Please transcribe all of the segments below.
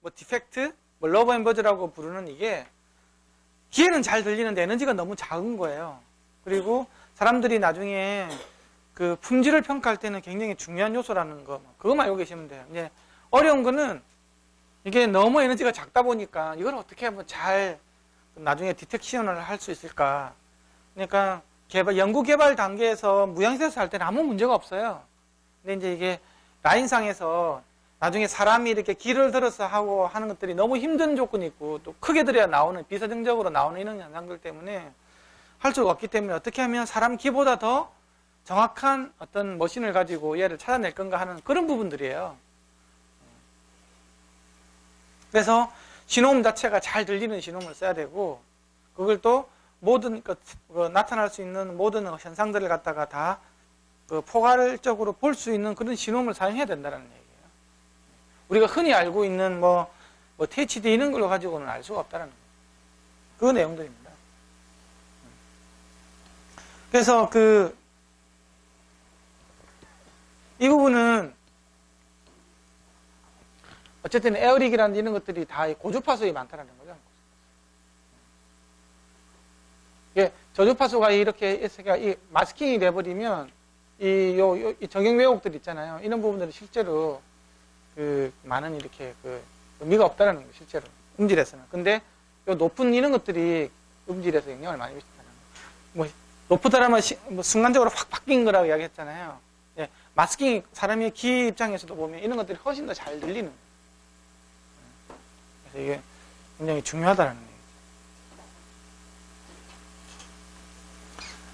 뭐 디펙트, 뭐 러브 앤 버즈라고 부르는 이게 귀에는 잘 들리는데 에너지가 너무 작은 거예요. 그리고 사람들이 나중에 그 품질을 평가할 때는 굉장히 중요한 요소라는 거, 그거만 알고 계시면 돼요. 이제 어려운 거는 이게 너무 에너지가 작다 보니까 이걸 어떻게 하면 잘 나중에 디텍션을 할 수 있을까. 그러니까 연구 개발 단계에서 무양세에서 할 때는 아무 문제가 없어요. 근데 이제 이게 라인상에서 나중에 사람이 이렇게 길을 들어서 하고 하는 것들이 너무 힘든 조건이 있고 또 크게 들여야 나오는 비서정적으로 나오는 이런 현상들 때문에 할 수가 없기 때문에 어떻게 하면 사람 귀보다 더 정확한 어떤 머신을 가지고 얘를 찾아낼 건가 하는 그런 부분들이에요. 그래서 신호음 자체가 잘 들리는 신호음을 써야 되고 그걸 또 모든 나타날 수 있는 모든 현상들을 갖다가 다 포괄적으로 볼 수 있는 그런 신호음을 사용해야 된다는 얘기예요. 우리가 흔히 알고 있는 뭐 THD 이런 걸로 가지고는 알 수가 없다는 거예요. 그 내용들입니다. 그래서 이 부분은 어쨌든 에어릭이라는 이런 것들이 다 고주파수가 많다는 거죠. 이게 저주파수가 이렇게 이 마스킹이 돼버리면 이 정형 왜곡들 있잖아요. 이런 부분들이 실제로 많은 이렇게 의미가 없다는 거예요. 실제로 음질에서는. 근데 요 높은 이런 것들이 음질에서 영향을 많이 미친다는 거예요. 뭐 높다라면 뭐 순간적으로 확 바뀐 거라고 이야기했잖아요. 예, 마스킹이 사람의 귀 입장에서도 보면 이런 것들이 훨씬 더 잘 들리는 거예요. 그래서 이게 굉장히 중요하다는 얘기죠.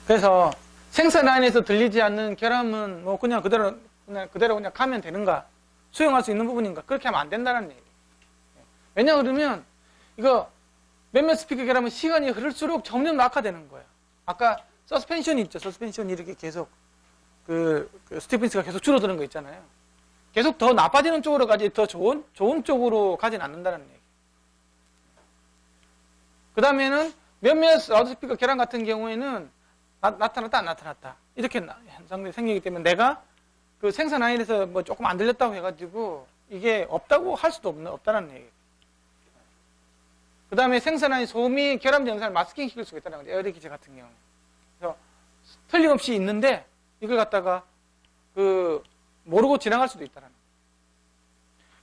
그래서 생산 라인에서 들리지 않는 결함은 뭐 그냥 그대로 가면 되는가? 수용할 수 있는 부분인가? 그렇게 하면 안 된다는 얘기예요. 왜냐 그러면 이거 몇몇 스피커 결함은 시간이 흐를수록 점점 악화되는 거예요. 아까 서스펜션이 있죠. 서스펜션이 이렇게 계속 스티븐스가 계속 줄어드는 거 있잖아요. 계속 더 나빠지는 쪽으로 가지 더 좋은 쪽으로 가진 않는다는 얘기예요. 그 다음에는 몇몇 라우드스피커 결함 같은 경우에는 나타났다 안 나타났다 이렇게 현상들이 생기기 때문에 내가 그 생산 라인에서 뭐 조금 안 들렸다고 해가지고 이게 없다고 할 수도 없다는 얘기예요. 그 다음에 생산 라인 소음이 결함 현상을 마스킹 시킬 수가 있다는 거죠. 에어릭 기체 같은 경우. 그래서 틀림없이 있는데 이걸 갖다가 모르고 지나갈 수도 있다는 거예요.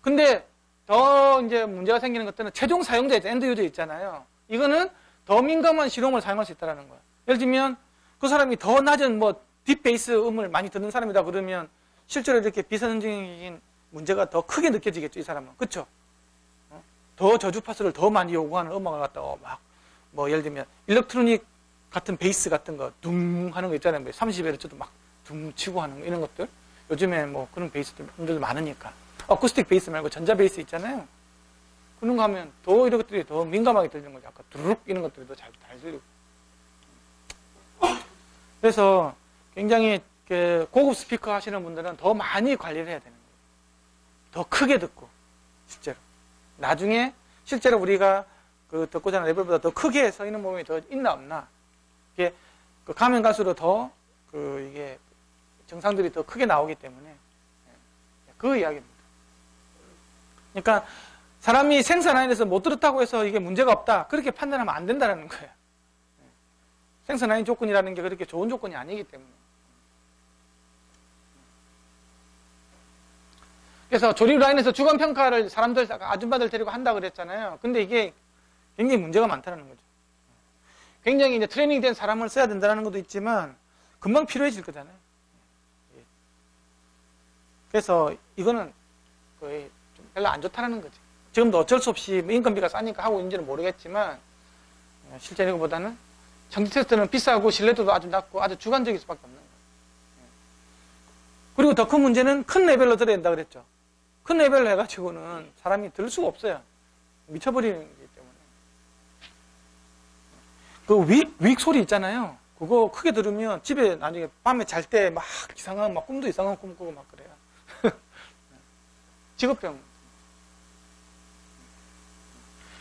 근데 더 이제 문제가 생기는 것들은 최종 사용자, 엔드 유저 있잖아요. 이거는 더 민감한 실험을 사용할 수 있다는 거예요. 예를 들면 그 사람이 더 낮은 딥베이스 음을 많이 듣는 사람이다 그러면 실제로 이렇게 비선적인 문제가 더 크게 느껴지겠죠, 이 사람은. 그쵸? 더 저주파수를 더 많이 요구하는 음악을 갖다가 예를 들면 일렉트로닉 같은 베이스 같은 거 둥 하는 거 있잖아요. 30Hz도 막 둥 치고 하는 거 이런 것들. 요즘에 그런 베이스들도 많으니까. 어쿠스틱 베이스 말고 전자 베이스 있잖아요. 그런 거 하면 더 이런 것들이 더 민감하게 들리는 거죠. 아까 두룩 이런 것들이 더 잘 들리고. 그래서 굉장히 고급 스피커 하시는 분들은 더 많이 관리를 해야 되는 거예요. 더 크게 듣고 실제로 나중에 실제로 우리가 듣고자 하는 레벨보다 더 크게 서 있는 부분이 더 있나 없나 이게 가면 갈수록 더 이게 정상들이 더 크게 나오기 때문에 그 이야기입니다. 그러니까 사람이 생산 라인에서 못 들었다고 해서 이게 문제가 없다 그렇게 판단하면 안 된다는 거예요. 생산 라인 조건이라는 게 그렇게 좋은 조건이 아니기 때문에. 그래서 조립 라인에서 주관 평가를 사람들, 아줌마들 데리고 한다 그랬잖아요. 근데 이게 굉장히 문제가 많다는 거죠. 굉장히 이제 트레이닝된 사람을 써야 된다는 것도 있지만 금방 필요해질 거잖아요. 그래서 이거는 거의 좀 별로 안 좋다는 거지. 지금도 어쩔 수 없이 인건비가 싸니까 하고 있는지는 모르겠지만 실제 이거보다는 정지 테스트는 비싸고 신뢰도도 아주 낮고 아주 주관적일 수밖에 없는 거예요. 그리고 더 큰 문제는 큰 레벨로 들어야 된다 그랬죠. 큰 레벨로 해가지고는 사람이 들을 수가 없어요. 미쳐버리는 거기 때문에. 윅 소리 있잖아요. 그거 크게 들으면 집에 나중에 밤에 잘 때 막 이상한 꿈도 이상한 꿈 꾸고 막 그래요. 직업병.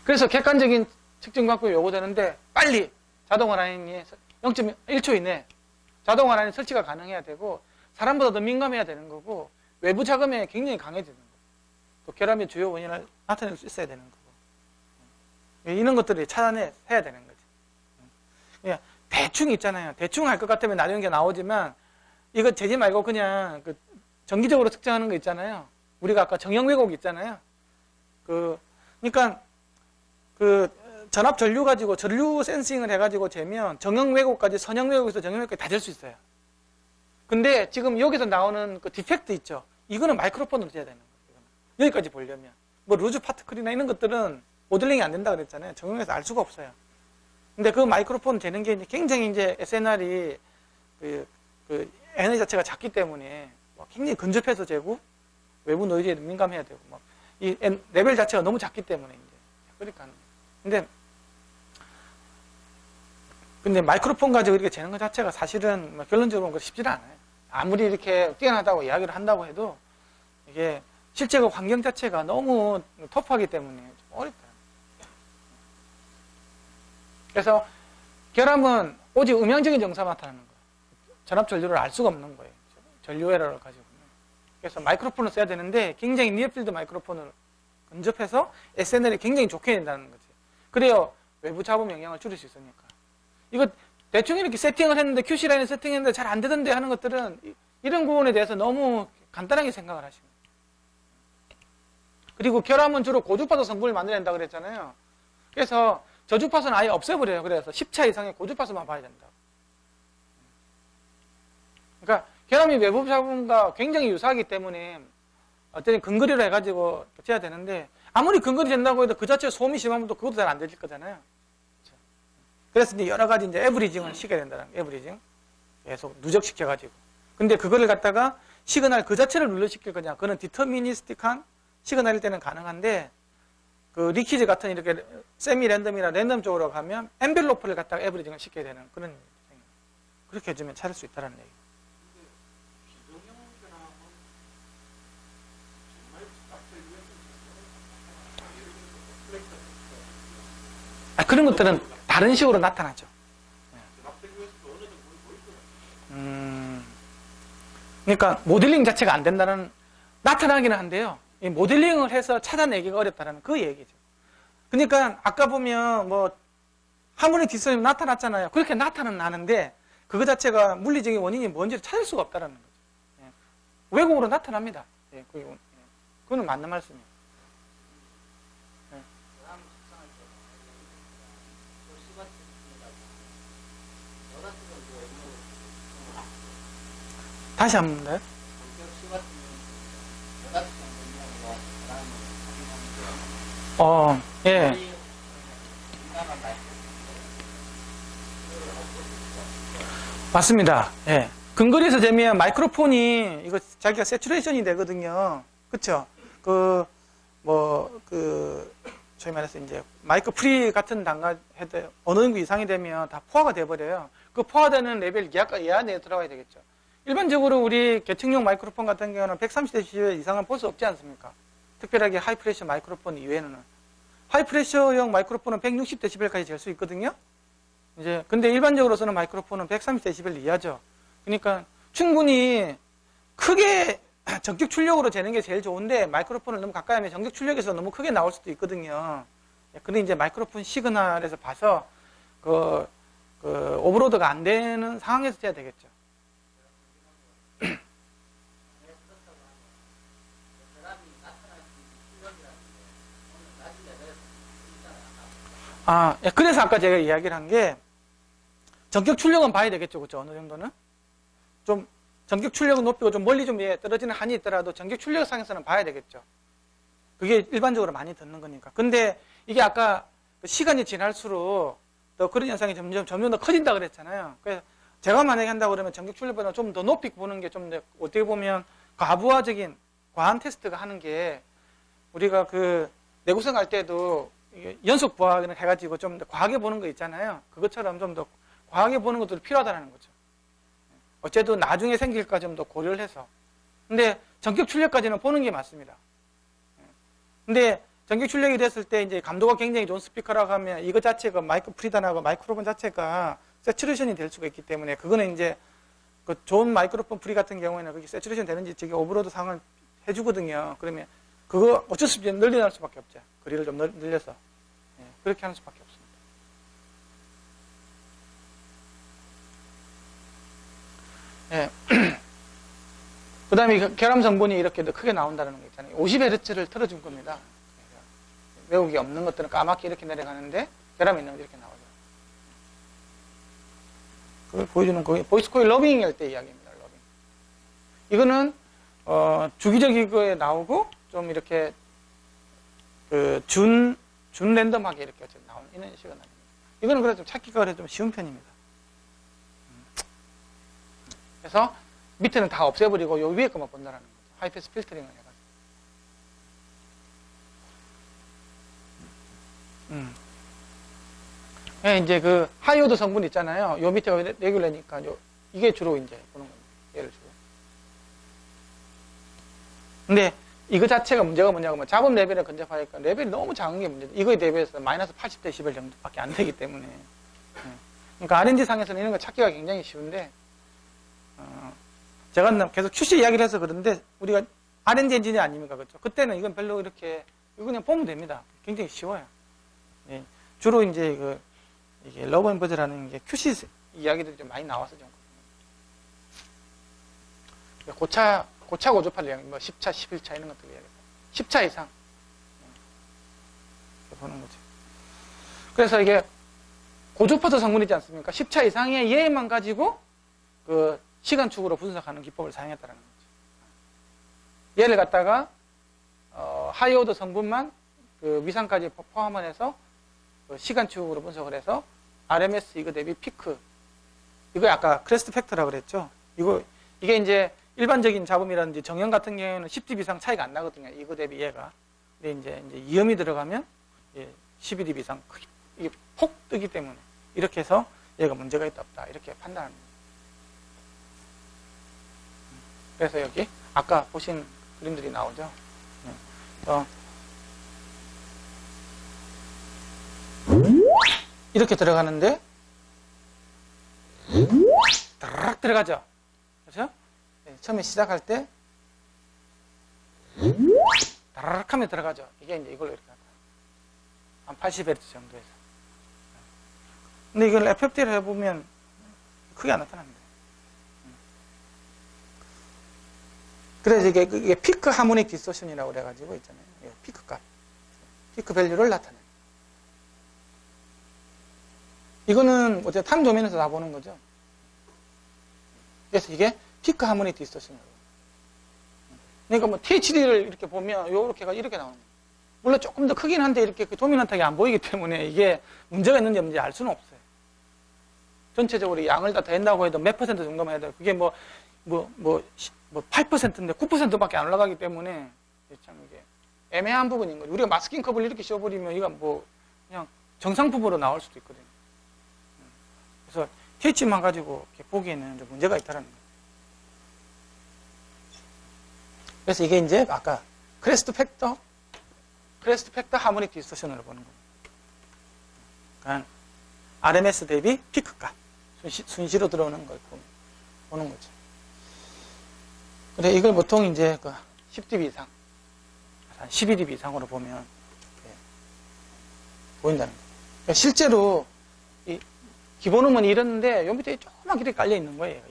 그래서 객관적인 측정 방법이 요구되는데 빨리 자동화 라인이 0.1초 이내 자동화 라인이 설치가 가능해야 되고 사람보다 더 민감해야 되는 거고 외부 자금에 굉장히 강해지는 거예요. 또 결함의 주요 원인을 나타낼 수 있어야 되는 거고. 이런 것들을 찾아내야 되는 거지. 그냥 대충 있잖아요. 대충 할 것 같으면 나중에 나오지만 이거 재지 말고 그냥 그 정기적으로 측정하는 거 있잖아요. 우리가 아까 정형 왜곡 있잖아요. 그러니까 그 전압 전류 가지고 전류 센싱을 해가지고 재면 정형 왜곡까지 선형 왜곡에서 정형 왜곡까지 다 될 수 있어요. 근데 지금 여기서 나오는 그 디펙트 있죠. 이거는 마이크로폰으로 재야 되는 거예요. 여기까지 보려면 뭐 루즈 파트클이나 이런 것들은 모델링이 안 된다 그랬잖아요. 정형에서 알 수가 없어요. 근데 그 마이크로폰 재는 게 굉장히 이제 SNR이 그 에너지 자체가 작기 때문에 굉장히 근접해서 재고 외부 노이즈에 민감해야 되고 이 레벨 자체가 너무 작기 때문에 이제 그러니까 근데 마이크로폰 가지고 이렇게 재는 것 자체가 사실은 결론적으로 쉽지는 않아요. 아무리 이렇게 뛰어나다고 이야기를 한다고 해도 이게 실제로 환경 자체가 너무 터프하기 때문에 좀 어렵다. 그래서 결함은 오직 음향적인 정사만 나타나는 거예요. 전압 전류를 알 수가 없는 거예요. 전류 에러를 가지고. 그래서 마이크로폰을 써야 되는데 굉장히 니어필드 마이크로폰을 근접해서 SNL이 굉장히 좋게 된다는 거지. 그래야 외부 잡음 영향을 줄일 수 있으니까. 이거 대충 이렇게 세팅을 했는데 QC 라인을 세팅했는데 잘 안 되던데 하는 것들은 이런 부분에 대해서 너무 간단하게 생각을 하시면 돼요. 그리고 결함은 주로 고주파소 성분을 만들어낸다고 그랬잖아요. 그래서 저주파소는 아예 없애버려요. 그래서 10차 이상의 고주파소만 봐야 된다. 그러니까 결함이 외부 잡음과 굉장히 유사하기 때문에 어떤 근거리로 해가지고 재야 되는데 아무리 근거리 된다고 해도 그 자체 소음이 심하면 또 그것도 잘 안 되질 거잖아요. 그래서 이제 여러 가지 이제 에브리징을 시켜야 된다는 에브리징 계속 누적시켜가지고. 근데 그거를 갖다가 시그널 그 자체를 눌러시킬 거냐? 그거는 디터미니스틱한 시그널일 때는 가능한데 그 리키즈 같은 이렇게 세미 랜덤이나 랜덤 쪽으로 가면 엔벨로프를 갖다가 에브리징을 시켜야 되는 그런 그렇게 해주면 찾을 수 있다는 얘기. 그런 것들은 다른 식으로 나타나죠. 그러니까 모델링 자체가 안 된다는 나타나기는 한데요. 이 모델링을 해서 찾아내기가 어렵다는 그 얘기죠. 그러니까 아까 보면 뭐 하모닉 디스토션이 나타났잖아요. 그렇게 나타나는데 그거 자체가 물리적인 원인이 뭔지를 찾을 수가 없다는 거죠. 왜곡으로 나타납니다. 그거는 맞는 말씀이에요. 다시 한 번 더요? 예. 맞습니다. 예. 근거리에서 재면 마이크로폰이 이거 자기가 세츄레이션이 되거든요. 그쵸? 저희 말해서 이제 마이크 프리 같은 단가 해도 어느 정도 이상이 되면 다 포화가 돼버려요. 그 포화되는 레벨 이하 내에 들어가야 되겠죠. 일반적으로 우리 계층용 마이크로폰 같은 경우는 130dB 이상은 볼 수 없지 않습니까? 특별하게 하이프레셔 마이크로폰 이외에는. 하이프레셔용 마이크로폰은 160dB까지 잴 수 있거든요. 이제, 근데 일반적으로 쓰는 마이크로폰은 130dB 이하죠. 그러니까 충분히 크게 전격 출력으로 재는 게 제일 좋은데 마이크로폰을 너무 가까이 하면 전격 출력에서 너무 크게 나올 수도 있거든요. 근데 이제 마이크로폰 시그널에서 봐서 오버로드가 안 되는 상황에서 해야 되겠죠. 그래서 아까 제가 이야기를 한 게 전격 출력은 봐야 되겠죠. 그렇죠? 어느 정도는 좀 전격 출력은 높이고 좀 멀리 좀 떨어지는 한이 있더라도 전격 출력 상에서는 봐야 되겠죠. 그게 일반적으로 많이 듣는 거니까. 근데 이게 아까 시간이 지날수록 더 그런 현상이 점점 더 커진다 그랬잖아요. 그래서 제가 만약에 한다고 그러면 전격 출력보다 좀 더 높이 보는 게 좀 어떻게 보면 과부하적인 과한 테스트가 하는 게 우리가 그 내구성 할 때도 연속 부하를 해가지고 좀 더 과하게 보는 거 있잖아요. 그것처럼 좀 더 과하게 보는 것도 필요하다는 거죠. 어쨌든 나중에 생길까 좀 더 고려를 해서. 근데 전격 출력까지는 보는 게 맞습니다. 근데 전격 출력이 됐을 때 이제 감도가 굉장히 좋은 스피커라고 하면 이거 자체가 마이크 프리단하고 마이크로폰 자체가 세츄레이션이 될 수가 있기 때문에 그거는 이제 그 좋은 마이크로폰 프리 같은 경우에는 그게 세츄레이션 되는지 저기 오버로드 상을 해주거든요. 그러면 그거 어쩔 수 없이 늘려날 수밖에 없죠. 거리를 좀 늘려서. 예, 그렇게 하는 수밖에 없습니다. 예. 그 다음에 결함 성분이 이렇게 더 크게 나온다는 거 있잖아요. 50Hz를 틀어준 겁니다. 외국이 없는 것들은 까맣게 이렇게 내려가는데 결함이 있는 건 이렇게 나오죠. 그걸 보여주는 거기 보이스코일 러빙 할 때 이야기입니다. 러빙. 이거는 주기적이거에 나오고 좀 이렇게 준 랜덤하게 이렇게 나오는 이런 식으로 나옵니다. 이거는 그래도 좀 찾기가 그래도 좀 쉬운 편입니다. 그래서 밑에는 다 없애버리고 요 위에 것만 본다는 거죠. 하이패스 필터링을 해가지고. 예, 이제 그 하이오드 성분 있잖아요. 요 밑에가 레귤러니까 이게 주로 이제 보는 겁니다. 얘를 주로. 근데 이거 자체가 문제가 뭐냐면 잡음 레벨에 근접하니까 레벨이 너무 작은 게 문제죠. 이거에 대비해서 마이너스 80dB 정도밖에 안 되기 때문에. 그러니까 R&D 상에서는 이런 거 찾기가 굉장히 쉬운데 제가 계속 QC 이야기를 해서 그런데 우리가 R&D 엔지니어 아닙니까? 그렇죠? 그때는 이건 별로 이렇게 이거 그냥 보면 됩니다. 굉장히 쉬워요. 예, 주로 이제 이게 러브 앤 버즈라는 게 QC 이야기들이 좀 많이 나와서 좀 고차 고조파를 이야기, 뭐 10차, 11차 이런 것들 이야기. 10차 이상 보는 거죠. 그래서 이게 고조파도 성분이지 않습니까? 10차 이상의 얘만 가지고 그 시간축으로 분석하는 기법을 사용했다는 거죠. 얘를 갖다가 하이오드 성분만 그 위상까지 포함해서 그 시간축으로 분석을 해서 RMS 이거 대비 피크 이거 아까 크레스트 팩터라고 그랬죠. 이게 이제 일반적인 잡음이라든지 정형 같은 경우에는 10dB 이상 차이가 안 나거든요. 이거 대비 얘가. 근데 이제 이염이 들어가면 12dB 이상 이게 폭 뜨기 때문에 이렇게 해서 얘가 문제가 있다 없다 이렇게 판단합니다. 그래서 여기 아까 보신 그림들이 나오죠. 이렇게 들어가는데 따락 들어가죠. 그렇죠? 처음에 시작할 때 따락 하면 들어가죠. 이게 이제 이걸로 이렇게 한 80Hz 정도에서. 근데 이걸 FFT를 해보면 크게 안 나타납니다. 그래서 이게 피크 하모닉 디스토션이라고 그래가지고 있잖아요. 피크 값. 피크 밸류를 나타내요. 이거는 어쨌든 타임 도면에서 다 보는 거죠. 그래서 이게 피크 하모닉 디스토션이라고. 그러니까 뭐 THD를 이렇게 보면 이렇게 나오는 거예요. 물론 조금 더 크긴 한데 이렇게 도미넌트하게 안 보이기 때문에 이게 문제가 있는지 없는지 알 수는 없어요. 전체적으로 양을 다 더한다고 해도 몇 퍼센트 정도만 해도 그게 뭐 8%인데 9%밖에 안 올라가기 때문에 참 이게 애매한 부분인 거죠. 우리가 마스킹 컵을 이렇게 씌워버리면 이건 뭐 그냥 정상품으로 나올 수도 있거든요. 그래서 TH만 가지고 이렇게 보기에는 좀 문제가 있다는 거예요. 그래서 이게 이제 아까 크레스트 팩터 하모닉 디스토션으로 보는 겁니다. 그러니까 RMS 대비 피크값 순시로 들어오는 걸 보는 거죠. 근데 이걸 보통 이제 10dB 이상, 한 12dB 이상으로 보면 보인다는 거예요. 그러니까 실제로 기본음은 이랬는데 요 밑에 조그맣게 이렇게 깔려 있는 거예요.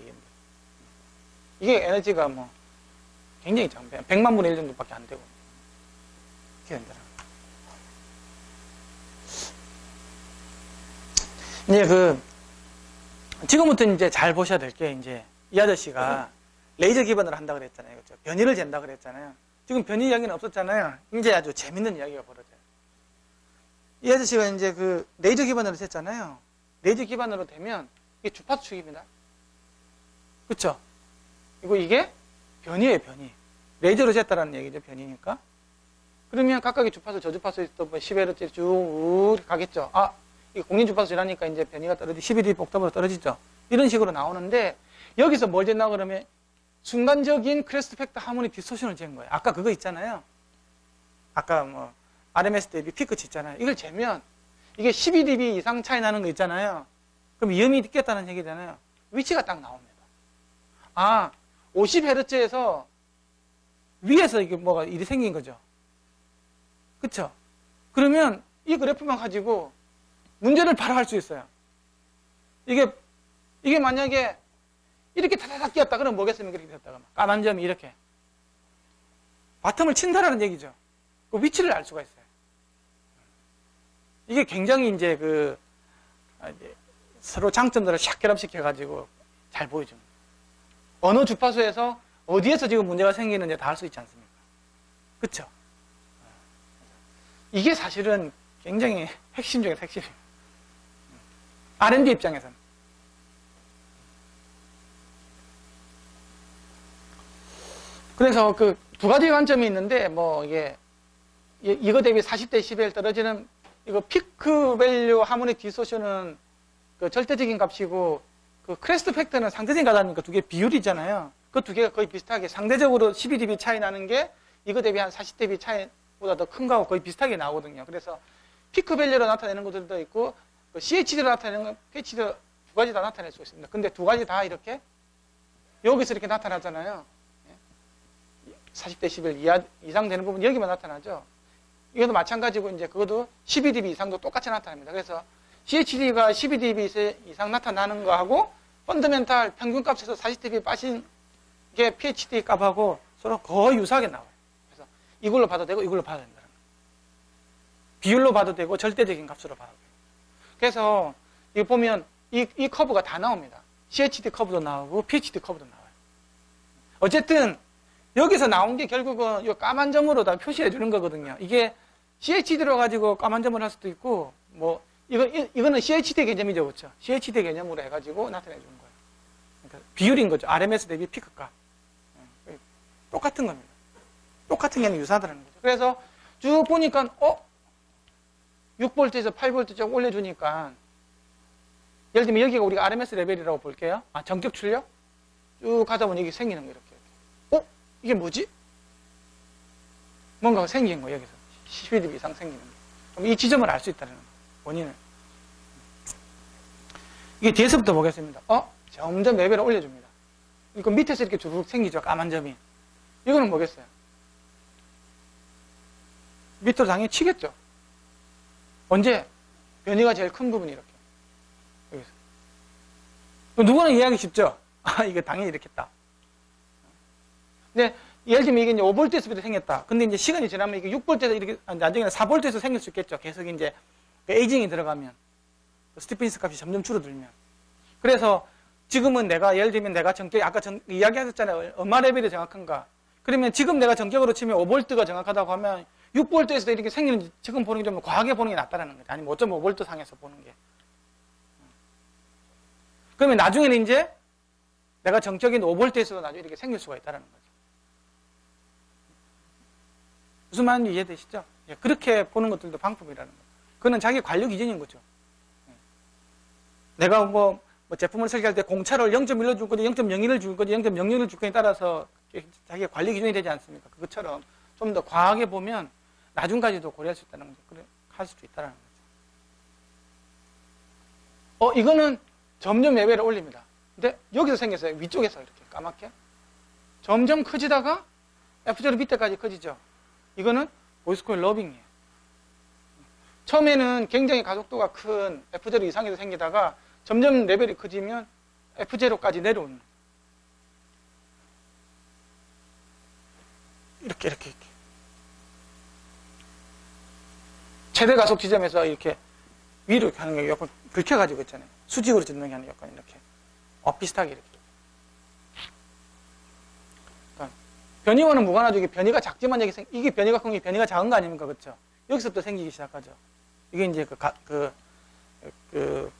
이게 에너지가 뭐 굉장히 작아요. 100만 분의 1 정도밖에 안 되고 이렇게 된다는 거예요. 이제 지금부터 이제 잘 보셔야 될 게 이제 이 아저씨가 레이저 기반으로 한다 그랬잖아요. 그렇죠? 변이를 잰다 그랬잖아요. 지금 변이 이야기는 없었잖아요. 이제 아주 재밌는 이야기가 벌어져요. 이 아저씨가 이제 레이저 기반으로 쟀잖아요. 레이저 기반으로 되면 이게 주파수 축입니다. 그렇죠? 이게 변이에요, 변이. 레이저로 쟀다라는 얘기죠, 변이니까. 그러면 각각의 주파수, 저주파수 또 10Hz 쭉 가겠죠. 이게 공린 주파수 지나니까 이제 변이가 11dB 복잡으로 떨어지죠. 이런 식으로 나오는데 여기서 뭘 쟀나 그러면 순간적인 크레스트 팩터 하모닉 디스토션을 잰 거예요. 아까 그거 있잖아요. 아까 뭐 RMS 대비 피크치 있잖아요. 이걸 재면 이게 12dB 이상 차이 나는 거 있잖아요. 그럼 이음이 느꼈다는 얘기잖아요. 위치가 딱 나옵니다. 50Hz에서 위에서 이게 뭐가 일이 생긴 거죠. 그쵸? 그러면 이 그래프만 가지고 문제를 바로 할 수 있어요. 이게 만약에 이렇게 다다닥 끼었다 그러면 뭐겠습니까? 이렇게 됐다가 까만 점이 이렇게 바텀을 친다라는 얘기죠. 그 위치를 알 수가 있어요. 이게 굉장히 이제 이제 서로 장점들을 샥 결합시켜가지고 잘 보여줍니다. 어느 주파수에서 어디에서 지금 문제가 생기는지 다 알 수 있지 않습니까? 그쵸? 이게 사실은 굉장히 핵심 중에 핵심이에요. R&D 입장에서는. 그래서 그 두 가지 관점이 있는데, 뭐, 이거 대비 40대 11 떨어지는, 이거 피크 밸류 하모닉 디소션은 그 절대적인 값이고, 그 크레스트 팩터는 상대적인 값 아닙니까? 두 개 비율이잖아요. 그 두 개가 거의 비슷하게, 상대적으로 12dB 차이 나는 게, 이거 대비 한 40dB 차이보다 더 큰 거하고 거의 비슷하게 나오거든요. 그래서 피크 밸류로 나타내는 것들도 있고, 그 CHD로 나타내는 건 PHD로 두 가지 다 나타낼 수 있습니다. 근데 두 가지 다 이렇게, 여기서 이렇게 나타나잖아요. 40대 11 이상 되는 부분 여기만 나타나죠. 이것도 마찬가지고 이제 그것도 12dB 이상도 똑같이 나타납니다. 그래서 CHD가 12dB 이상 나타나는 거하고 펀더멘탈 평균값에서 40dB 빠진 게 PHD 값하고 서로 거의 유사하게 나와요. 그래서 이걸로 봐도 되고 이걸로 봐도 된다는 거예요. 비율로 봐도 되고 절대적인 값으로 봐도 되고. 그래서 이거 보면 이 커브가 다 나옵니다. CHD 커브도 나오고 PHD 커브도 나와요. 어쨌든 여기서 나온 게 결국은 이 까만 점으로 다 표시해 주는 거거든요. 이게 CHD로 가지고 까만 점을 할 수도 있고, 뭐, 이거는 CHD 개념이죠. 그렇죠? CHD 개념으로 해가지고 나타내 주는 거예요. 그러니까 비율인 거죠. RMS 대비 피크값. 똑같은 겁니다. 똑같은 게 유사하다는 거죠. 그래서 쭉 보니까, 6V에서 8V 쭉 올려주니까, 예를 들면 여기가 우리가 RMS 레벨이라고 볼게요. 정격 출력? 쭉 가다 보니 이게 생기는 거예요. 이렇게. 이게 뭐지? 뭔가가 생긴 거예요, 여기서. 12dB 이상 생기는 거예요. 그럼 이 지점을 알 수 있다는 거예요, 원인을. 이게 뒤에서부터 보겠습니다. 점점 레벨을 올려줍니다. 이거 밑에서 이렇게 쭉 생기죠, 까만 점이. 이거는 뭐겠어요? 밑으로 당연히 치겠죠. 언제? 변이가 제일 큰 부분이 이렇게. 여기서. 누구나 이해하기 쉽죠? 이거 당연히 이렇겠다. 근데 예를 들면 이게 이제 5V에서부터 생겼다. 근데 이제 시간이 지나면 이게 6V에서 이렇게, 나중에는 4V에서 생길 수 있겠죠. 계속 이제 에이징이 들어가면. 스티프니스 값이 점점 줄어들면. 그래서 지금은 내가, 예를 들면 내가 정격, 아까 이야기하셨잖아요. 얼마 레벨이 정확한가. 그러면 지금 내가 정격으로 치면 5V가 정확하다고 하면 6V에서 이렇게 생기는, 지금 보는 게 좀 과하게 보는 게 낫다는 거죠. 아니면 5.5V 상에서 보는 게. 그러면 나중에는 이제 내가 정적인 5V에서도 나중에 이렇게 생길 수가 있다는 거죠. 무슨 말인지 이해되시죠? 그렇게 보는 것들도 방법이라는 거예요. 그거는 자기 관료 기준인 거죠. 내가 뭐 제품을 설계할 때 공차를 0.1로 줄 건지 0.01을 줄 건지 0.01을 줄 건지에 따라서 자기의 관리 기준이 되지 않습니까? 그것처럼 좀 더 과하게 보면 나중까지도 고려할 수 있다는 거죠. 그래, 할 수도 있다는 거죠. 이거는 점점 레벨을 올립니다. 근데 여기서 생겼어요. 위쪽에서 이렇게 까맣게. 점점 커지다가 F0 밑에까지 커지죠. 이거는 보이스코일 러빙이에요. 처음에는 굉장히 가속도가 큰 F0 이상에서 생기다가 점점 레벨이 커지면 F0까지 내려오는 거예요. 이렇게. 최대 가속 지점에서 이렇게 위로 하는 게 약간 긁혀가지고 있잖아요. 수직으로 짓는 게 아니라 약간 이렇게. 비슷하게 이렇게. 그러니까 변이와는 무관하죠. 이게 변이가 작지만 이게 변이가 큰 게 변이가 작은 거 아닙니까? 그렇죠? 여기서부터 생기기 시작하죠. 이게 이제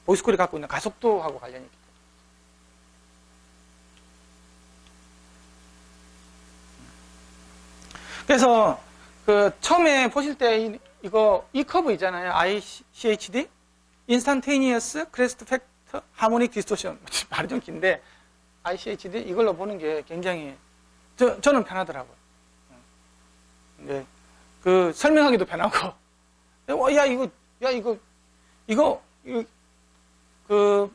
보이스코일이 갖고 있는 가속도하고 관련이 있기 때문에. 그래서 처음에 보실 때 이 커브 있잖아요. ICHD, Instantaneous Crest Factor Harmonic Distortion. 말이 좀 긴데 ICHD 이걸로 보는 게 굉장히 저는 편하더라고요. 근데 설명하기도 편하고. 이거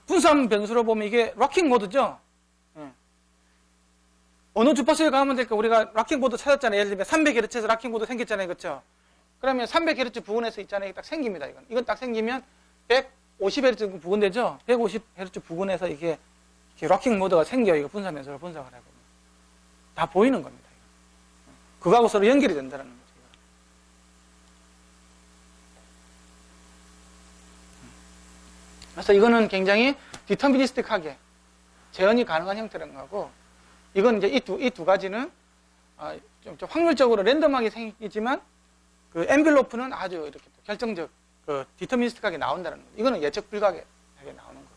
분산 변수로 보면 이게 락킹 모드죠? 어느 주파수에 가면 될까? 우리가 락킹 모드 찾았잖아요. 예를 들면 300Hz에서 락킹 모드 생겼잖아요. 그렇죠? 그러면 300Hz 부근에서 있잖아요. 딱 생깁니다. 이건 딱 생기면 150Hz 부근되죠. 150Hz 부근에서 이게 락킹 모드가 생겨요. 이거 분사 면소를 분석을 해보면 다 보이는 겁니다. 그거하고 서로 연결이 된다는 거죠. 그래서 이거는 굉장히 디터미니스틱하게 재현이 가능한 형태라는 거고, 이건 이제 이 두 가지는 좀 확률적으로 랜덤하게 생기지만 그 엔벨로프는 아주 이렇게 결정적 디터미니스틱하게 나온다는 거죠. 이거는 예측 불가하게 나오는 거.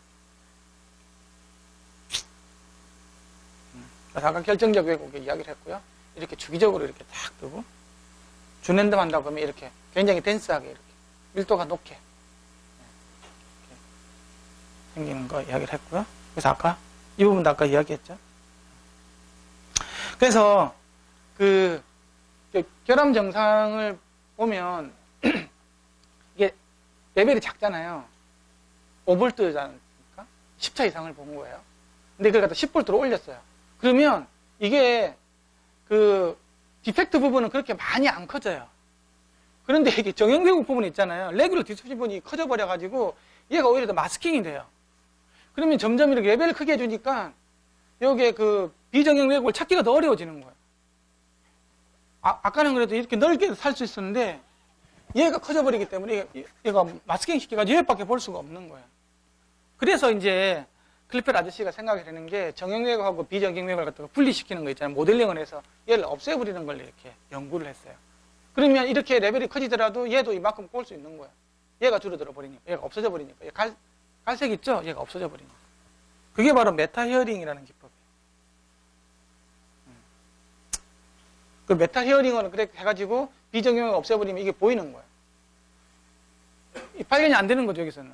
그래서 아까 결정적 왜곡의 이야기를 했고요. 이렇게 주기적으로 이렇게 탁 뜨고 준랜덤 한다고 하면 이렇게 굉장히 덴스하게 이렇게 밀도가 높게 생기는 거 이야기를 했고요. 그래서 아까 이 부분도 아까 이야기했죠. 그래서 그 결함 정상을 보면 이게 레벨이 작잖아요. 5V잖아요. 10차 이상을 본 거예요. 근데 그걸 갖다 10V로 올렸어요. 그러면 이게 그 디펙트 부분은 그렇게 많이 안 커져요. 그런데 이게 정형 왜곡 부분이 있잖아요. 레귤러 디스프션 부분이 커져 버려 가지고 얘가 오히려 더 마스킹이 돼요. 그러면 점점 이렇게 레벨을 크게 해주니까 여기에 그 비정형 왜곡을 찾기가 더 어려워지는 거예요. 아까는 그래도 이렇게 넓게 살 수 있었는데 얘가 커져버리기 때문에 얘가 마스킹 시켜가지고 얘밖에 볼 수가 없는 거예요. 그래서 이제 클리펠 아저씨가 생각하는 게 정형 왜곡하고 비정형 왜곡을 갖다가 분리시키는 거 있잖아요. 모델링을 해서 얘를 없애버리는 걸 이렇게 연구를 했어요. 그러면 이렇게 레벨이 커지더라도 얘도 이만큼 볼 수 있는 거예요. 얘가 줄어들어 버리니까, 얘가 없어져 버리니까. 갈색 있죠? 얘가 없어져 버리니까. 그게 바로 메타 히어링이라는 기법이에요. 그 메타 히어링을 그렇게 해가지고 비정형을 없애버리면 이게 보이는 거예요. 이 발견이 안 되는 거죠, 여기서는.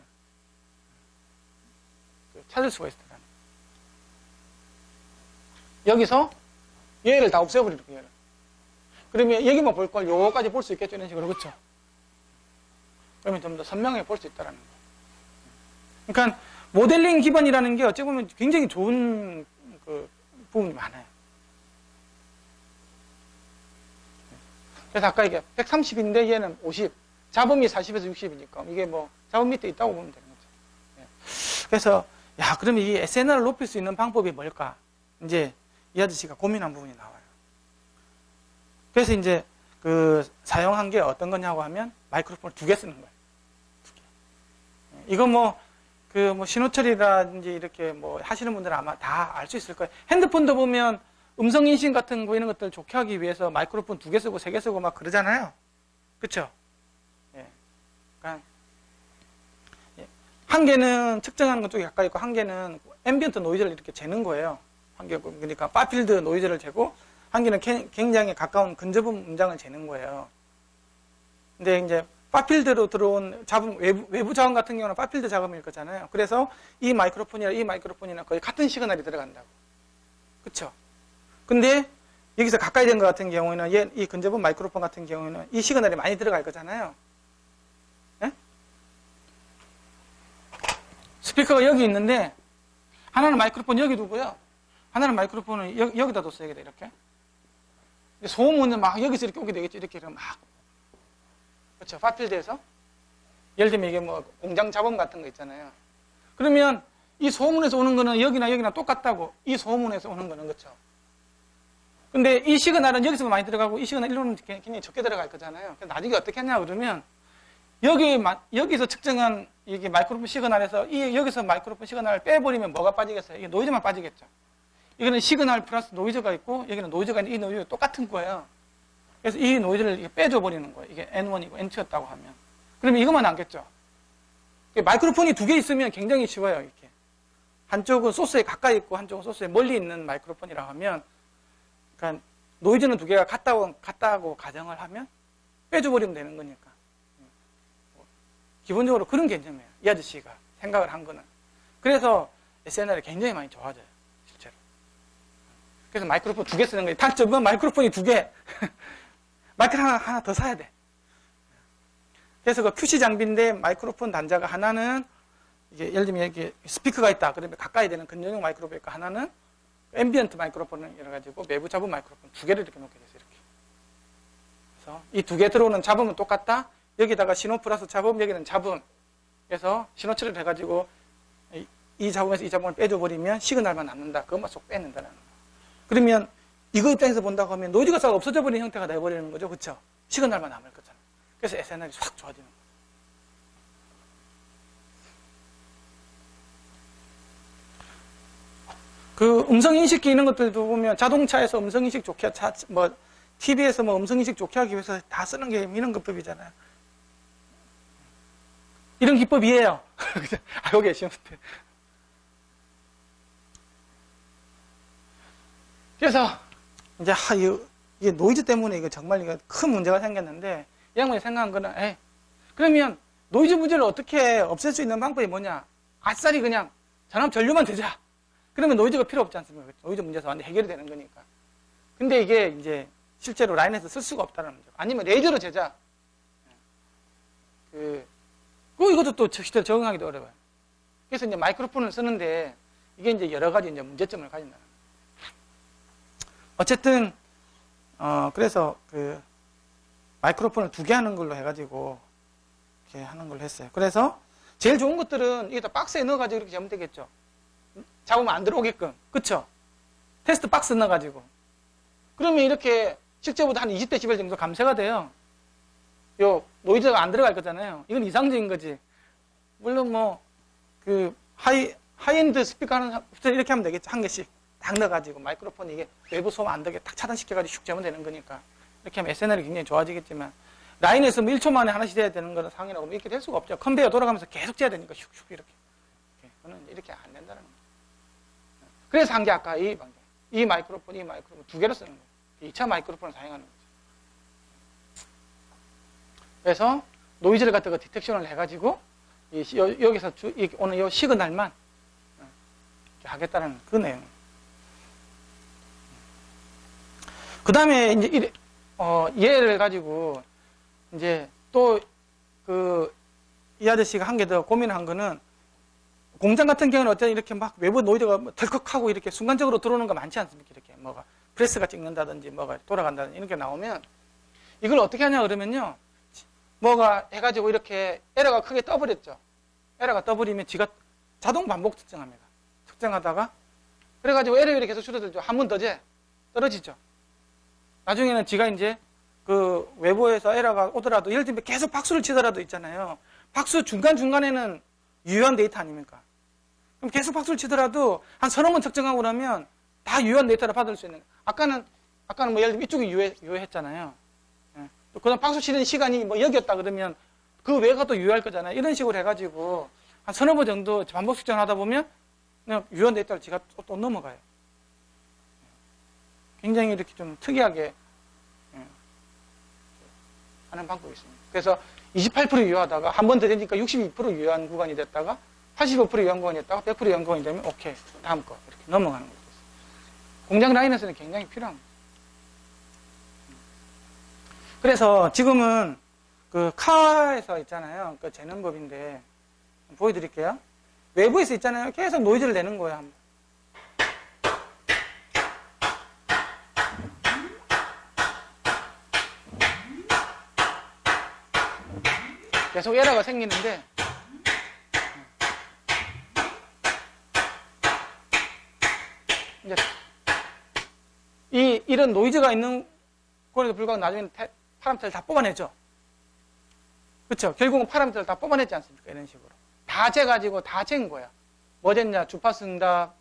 찾을 수가 있어요. 여기서 얘를 다 없애버리는 거예요. 그러면 여기만 볼 걸 요거까지 볼 수 있겠죠, 이런 식으로. 그렇죠? 그러면 좀 더 선명하게 볼 수 있다는 거예요. 그러니까 모델링 기반이라는 게 어찌 보면 굉장히 좋은 그 부분이 많아요. 그래서 아까 이게 130인데 얘는 50, 잡음이 40에서 60이니까 이게 뭐 잡음 밑에 있다고 보면 되는 거죠. 그래서 야, 그러면 이 SNR을 높일 수 있는 방법이 뭘까? 이제 이 아저씨가 고민한 부분이 나와요. 그래서 이제 그 사용한 게 어떤 거냐고 하면 마이크로폰을 2개 쓰는 거예요. 2개. 이거 뭐 신호 처리라든지 이렇게 뭐 하시는 분들은 아마 다 알 수 있을 거예요. 핸드폰도 보면 음성 인식 같은 거 이런 것들 좋게 하기 위해서 마이크로폰 2개 쓰고 3개 쓰고 막 그러잖아요. 그렇죠? 예. 그러니까 한 개는 측정하는 것 쪽에 가까이 있고 한 개는 앰비언트 노이즈를 이렇게 재는 거예요. 한 개, 그러니까 파필드 노이즈를 재고 한 개는 굉장히 가까운 근접음 음장을 재는 거예요. 근데 이제 파필드로 들어온 잡음, 외부 자음 같은 경우는 파필드 자음일 거잖아요. 그래서 이 마이크로폰이나 거의 같은 시그널이 들어간다고. 그쵸? 근데 여기서 가까이 된 것 같은 경우에는 이 근접음 마이크로폰 같은 경우에는 이 시그널이 많이 들어갈 거잖아요. 네? 스피커가 여기 있는데 하나는 마이크로폰 여기 두고요. 하나는 마이크로폰을 여기다 뒀어요. 여기다 이렇게. 소음은 막 여기서 이렇게 오게 되겠죠. 이렇게 막. 그렇죠. 파필드에서. 예를 들면 이게 뭐 공장 잡음 같은 거 있잖아요. 그러면 이 소음원에서 오는 거는 여기나 똑같다고. 이 소음원에서 오는 거는 그렇죠. 근데 이 시그널은 여기서 많이 들어가고 이 시그널 일로는 굉장히 적게 들어갈 거잖아요. 그래서 나중에 어떻게 했냐 그러면 여기서 측정한 이게 마이크로폰 시그널에서 여기서 마이크로폰 시그널을 빼버리면 뭐가 빠지겠어요? 이게 노이즈만 빠지겠죠. 이거는 시그널 플러스 노이즈가 있고 여기는 노이즈가 있는데 이 노이즈가 똑같은 거예요. 그래서 이 노이즈를 빼줘 버리는 거예요. 이게 N1이고 N2였다고 하면. 그러면 이것만 남겠죠. 마이크로폰이 2개 있으면 굉장히 쉬워요. 이렇게. 한쪽은 소스에 가까이 있고 한쪽은 소스에 멀리 있는 마이크로폰이라고 하면 그러니까 노이즈는 2개가 같다고 가정을 하면 빼줘 버리면 되는 거니까. 기본적으로 그런 개념이에요. 이 아저씨가 생각을 한 거는. 그래서 SNR이 굉장히 많이 좋아져요. 실제로. 그래서 마이크로폰 2개 쓰는 거예요. 단점은 마이크로폰이 2개. 마이크로폰 하나 더 사야 돼. 그래서 그 QC 장비인데 마이크로폰 단자가 하나는 이게 예를 들면 이렇게 스피커가 있다. 그러면 가까이 되는 근접용 마이크로폰 있고 하나는 앰비언트 마이크로폰을 열어가지고 외부 잡음 마이크로폰 2개를 이렇게 놓게 돼서 이렇게. 그래서 이 두 개 들어오는 잡음은 똑같다. 여기다가 신호 플러스 잡음, 여기는 잡음. 그래서 신호 처리를 해가지고 이 잡음에서 이 잡음을 빼줘버리면 시그널만 남는다. 그것만 쏙 빼낸다는 거예요. 그러면 이거 입장에서 본다고 하면 노이즈가 싹 없어져 버리는 형태가 돼버리는 거죠. 그렇죠? 시그널만 남을 거잖아요. 그래서 SNR이 확 좋아지는 거예요. 그 음성인식기 이런 것들도 보면 자동차에서 음성인식 좋게 뭐 TV에서 뭐 음성인식 좋게 하기 위해서 다 쓰는 게 이런 기법이잖아요. 이런 기법이에요. 알고 계시면 돼. 그래서 이제 이게 노이즈 때문에 이거 정말 이거 큰 문제가 생겼는데 이 양반이 생각한 거는 그러면 노이즈 문제를 어떻게 없앨 수 있는 방법이 뭐냐? 아싸리 그냥 전압 전류만 되자. 그러면 노이즈가 필요 없지 않습니까? 노이즈 문제에서 완전히 해결이 되는 거니까. 근데 이게 이제 실제로 라인에서 쓸 수가 없다는 문제. 아니면 레이저로 재자. 이것도 또 실제로 적응하기도 어려워요. 그래서 이제 마이크로폰을 쓰는데 이게 이제 여러 가지 이제 문제점을 가진다는 거예요. 어쨌든, 그래서 마이크로폰을 2개 하는 걸로 해가지고 이렇게 하는 걸로 했어요. 그래서 제일 좋은 것들은 이게 다 박스에 넣어가지고 이렇게 재면 되겠죠. 잡으면 안 들어오게끔. 그쵸? 테스트 박스 넣어가지고. 그러면 이렇게 실제보다 한 20dB 정도 감쇄가 돼요. 노이즈가 안 들어갈 거잖아요. 이건 이상적인 거지. 물론 하이엔드 스피커 하는 사람 이렇게 하면 되겠죠. 한 개씩 딱 넣어가지고 마이크로폰 이게 외부 소음 안 되게 딱 차단시켜가지고 슉 재면 되는 거니까. 이렇게 하면 SNR이 굉장히 좋아지겠지만 라인에서 뭐 1초 만에 하나씩 재야 되는 거는 상이라고 이렇게 될 수가 없죠. 컨베이어 돌아가면서 계속 재야 되니까 슉슉 이렇게. 그거는 이렇게 안 된다는 거예요. 그래서 한 게 아까 이 마이크로폰 2개로 쓰는 거예요. 2차 마이크로폰을 사용하는 거죠. 그래서 노이즈를 갖다가 디텍션을 해가지고 여기서 오늘 이 시그널만 하겠다는 그 내용. 그 다음에 이제 얘를 가지고 이제 또 이 아저씨가 한 개 더 고민한 거는 공장 같은 경우는 어쨌든 이렇게 막 외부 노이즈가 덜컥하고 이렇게 순간적으로 들어오는 거 많지 않습니까? 이렇게 뭐가 프레스가 찍는다든지 뭐가 돌아간다든지 이렇게 나오면 이걸 어떻게 하냐 그러면요. 뭐가 해가지고 이렇게 에러가 크게 떠버렸죠. 에러가 떠버리면 지가 자동 반복 측정합니다. 측정하다가 그래가지고 에러율이 계속 줄어들죠. 한 번 더 떨어지죠. 나중에는 지가 이제 그 외부에서 에러가 오더라도 예를 들면 계속 박수를 치더라도 있잖아요. 박수 중간중간에는 유효한 데이터 아닙니까? 그럼 계속 박수를 치더라도 한 서너 번 측정하고 나면 다 유효한 데이터를 받을 수 있는 거예요. 아까는 뭐 예를 들면 이쪽이 유효했잖아요. 또 그다음 박수 치는 시간이 뭐 여기였다 그러면 그 외가 또 유효할 거잖아요. 이런 식으로 해가지고 한 서너 번 정도 반복 측정을 하다 보면 그냥 유효한 데이터를 지가 또 넘어가요. 굉장히 이렇게 좀 특이하게 하는 방법이 있습니다. 그래서 28% 유효하다가 한 번 더 되니까 62% 유효한 구간이 됐다가 85% 유효한 구간이 됐다가 100% 유효한 구간이 되면 오케이 다음 거 이렇게 넘어가는 거죠. 공장 라인에서는 굉장히 필요한 거예요. 그래서 지금은 그 카에서 있잖아요. 그 재는 법인데 보여드릴게요. 외부에서 있잖아요. 계속 노이즈를 내는 거예요. 한번. 계속 에러가 생기는데 이제 이런 노이즈가 있는 거에도 불구하고 나중에는 파라미터를 다 뽑아내죠. 그렇죠? 결국은 파라미터를 다 뽑아냈지 않습니까? 이런 식으로 다 재가지고 다 잰 거야. 뭐 쟀냐? 주파수 응답,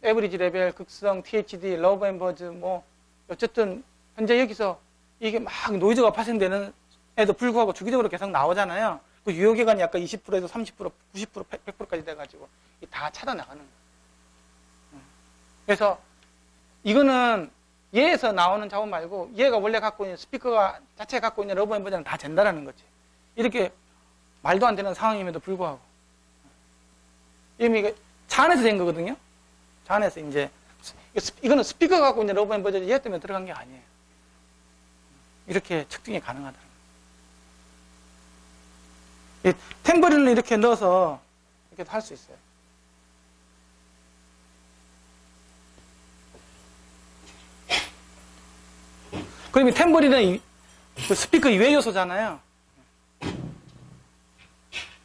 에버리지 레벨, 극성, THD, 러브 앤 버즈 뭐 어쨌든 현재 여기서 이게 막 노이즈가 발생되는 에도 불구하고 주기적으로 계속 나오잖아요. 그 유효기간이 약간 20%에서 30%, 90%, 100%까지 돼가지고 다 차단나가는 거예요. 그래서 이거는 얘에서 나오는 자원 말고 얘가 원래 갖고 있는 스피커가 자체가 갖고 있는 러브 앰버즈는 다 잰다라는 거지. 이렇게 말도 안 되는 상황임에도 불구하고 이미 차 안에서 된 거거든요. 차 안에서 이제 이거는 스피커가 갖고 있는 러브 앰버즈 얘 때문에 들어간 게 아니에요. 이렇게 측정이 가능하다. 탬버린을 이렇게 넣어서 이렇게 할 수 있어요. 그럼 이 탬버린은 그 스피커 이외 요소잖아요.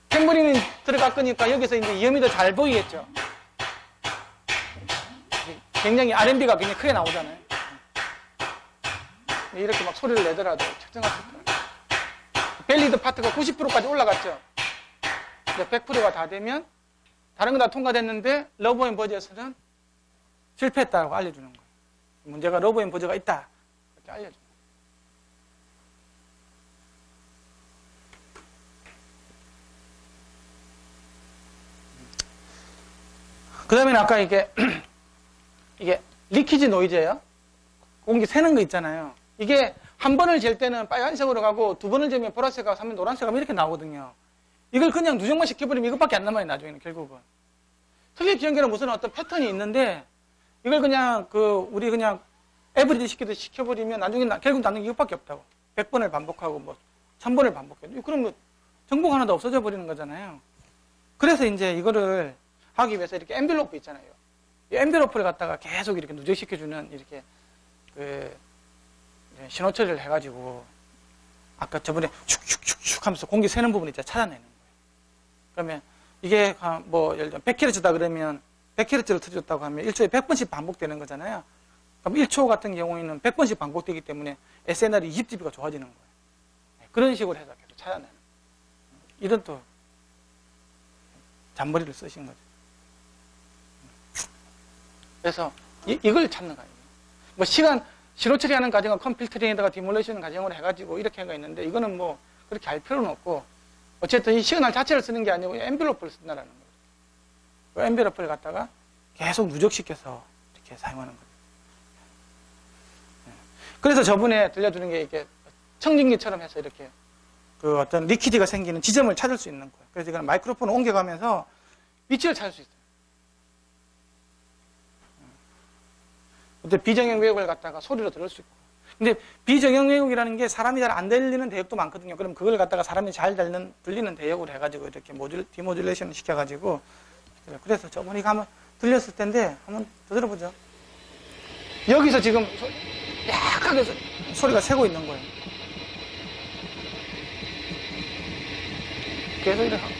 탬버린이 들어갈 거니까 여기서 이제 이음이 더 잘 보이겠죠. 굉장히 R&B가 굉장히 크게 나오잖아요. 이렇게 막 소리를 내더라도 측정할 수 있다. 벨리드 파트가 90%까지 올라갔죠. 100%가 다 되면 다른 건 다 통과됐는데 러브 앤 버즈에서는 실패했다고 알려주는 거예요. 문제가 러브 앤 버즈가 있다 이렇게 알려줘요. 그 다음에는 아까 이게 리키지 노이즈예요. 공기 새는 거 있잖아요. 이게 한 번을 잴 때는 빨간색으로 가고 두 번을 재면 보라색 하고 3번 노란색 하면 이렇게 나오거든요. 이걸 그냥 누적만 시켜버리면 이것밖에 안 남아요. 나중에는 결국은. 특이 비행기는 무슨 어떤 패턴이 있는데 이걸 그냥 우리 그냥 에브리지 시키듯이 시켜버리면 나중에 결국 나는 이것밖에 없다고. 100번을 반복하고 뭐 1000번을 반복해도 그러면 정보가 하나도 없어져 버리는 거잖아요. 그래서 이제 이거를 하기 위해서 이렇게 엔벨로프 있잖아요. 이 엔벨로프를 갖다가 계속 이렇게 누적시켜주는 이렇게 신호 처리를 해가지고 아까 저번에 슉슉슉슉 하면서 공기 새는 부분 있잖아요. 찾아내는 거예요. 그러면 이게 뭐 예를 들면 100Hz다 그러면 100Hz를 틀어줬다고 하면 1초에 100번씩 반복되는 거잖아요. 그럼 1초 같은 경우에는 100번씩 반복되기 때문에 SNR이 20dB가 좋아지는 거예요. 그런 식으로 해서 계속 찾아내는 이런 또 잔머리를 쓰신 거죠. 그래서 이걸 찾는 거예요. 뭐 신호 처리하는 과정은 컴필터링에다가 디몰레이션 과정으로 해가지고 이렇게 한 거 있는데 이거는 뭐 그렇게 할 필요는 없고 어쨌든 이 시그널 자체를 쓰는 게 아니고 엔벨로프를 쓴다라는 거예요. 그 엔벨로프를 갖다가 계속 누적시켜서 이렇게 사용하는 거예요. 그래서 저번에 들려주는 게 이렇게 청진기처럼 해서 이렇게 그 어떤 리퀴드가 생기는 지점을 찾을 수 있는 거예요. 그래서 이거는 마이크로폰을 옮겨가면서 위치를 찾을 수 있어요. 근데 비정형 왜곡을 갖다가 소리로 들을 수 있고. 근데 비정형 왜곡이라는 게 사람이 잘 안 들리는 대역도 많거든요. 그럼 그걸 갖다가 사람이 잘 들리는 대역으로 해가지고 이렇게 디모듈레이션을 시켜가지고. 그래서 저번에 이거 한번 들렸을 텐데 한번 더 들어보죠. 여기서 지금 약하게 소리가 새고 있는 거예요. 계속 이렇게.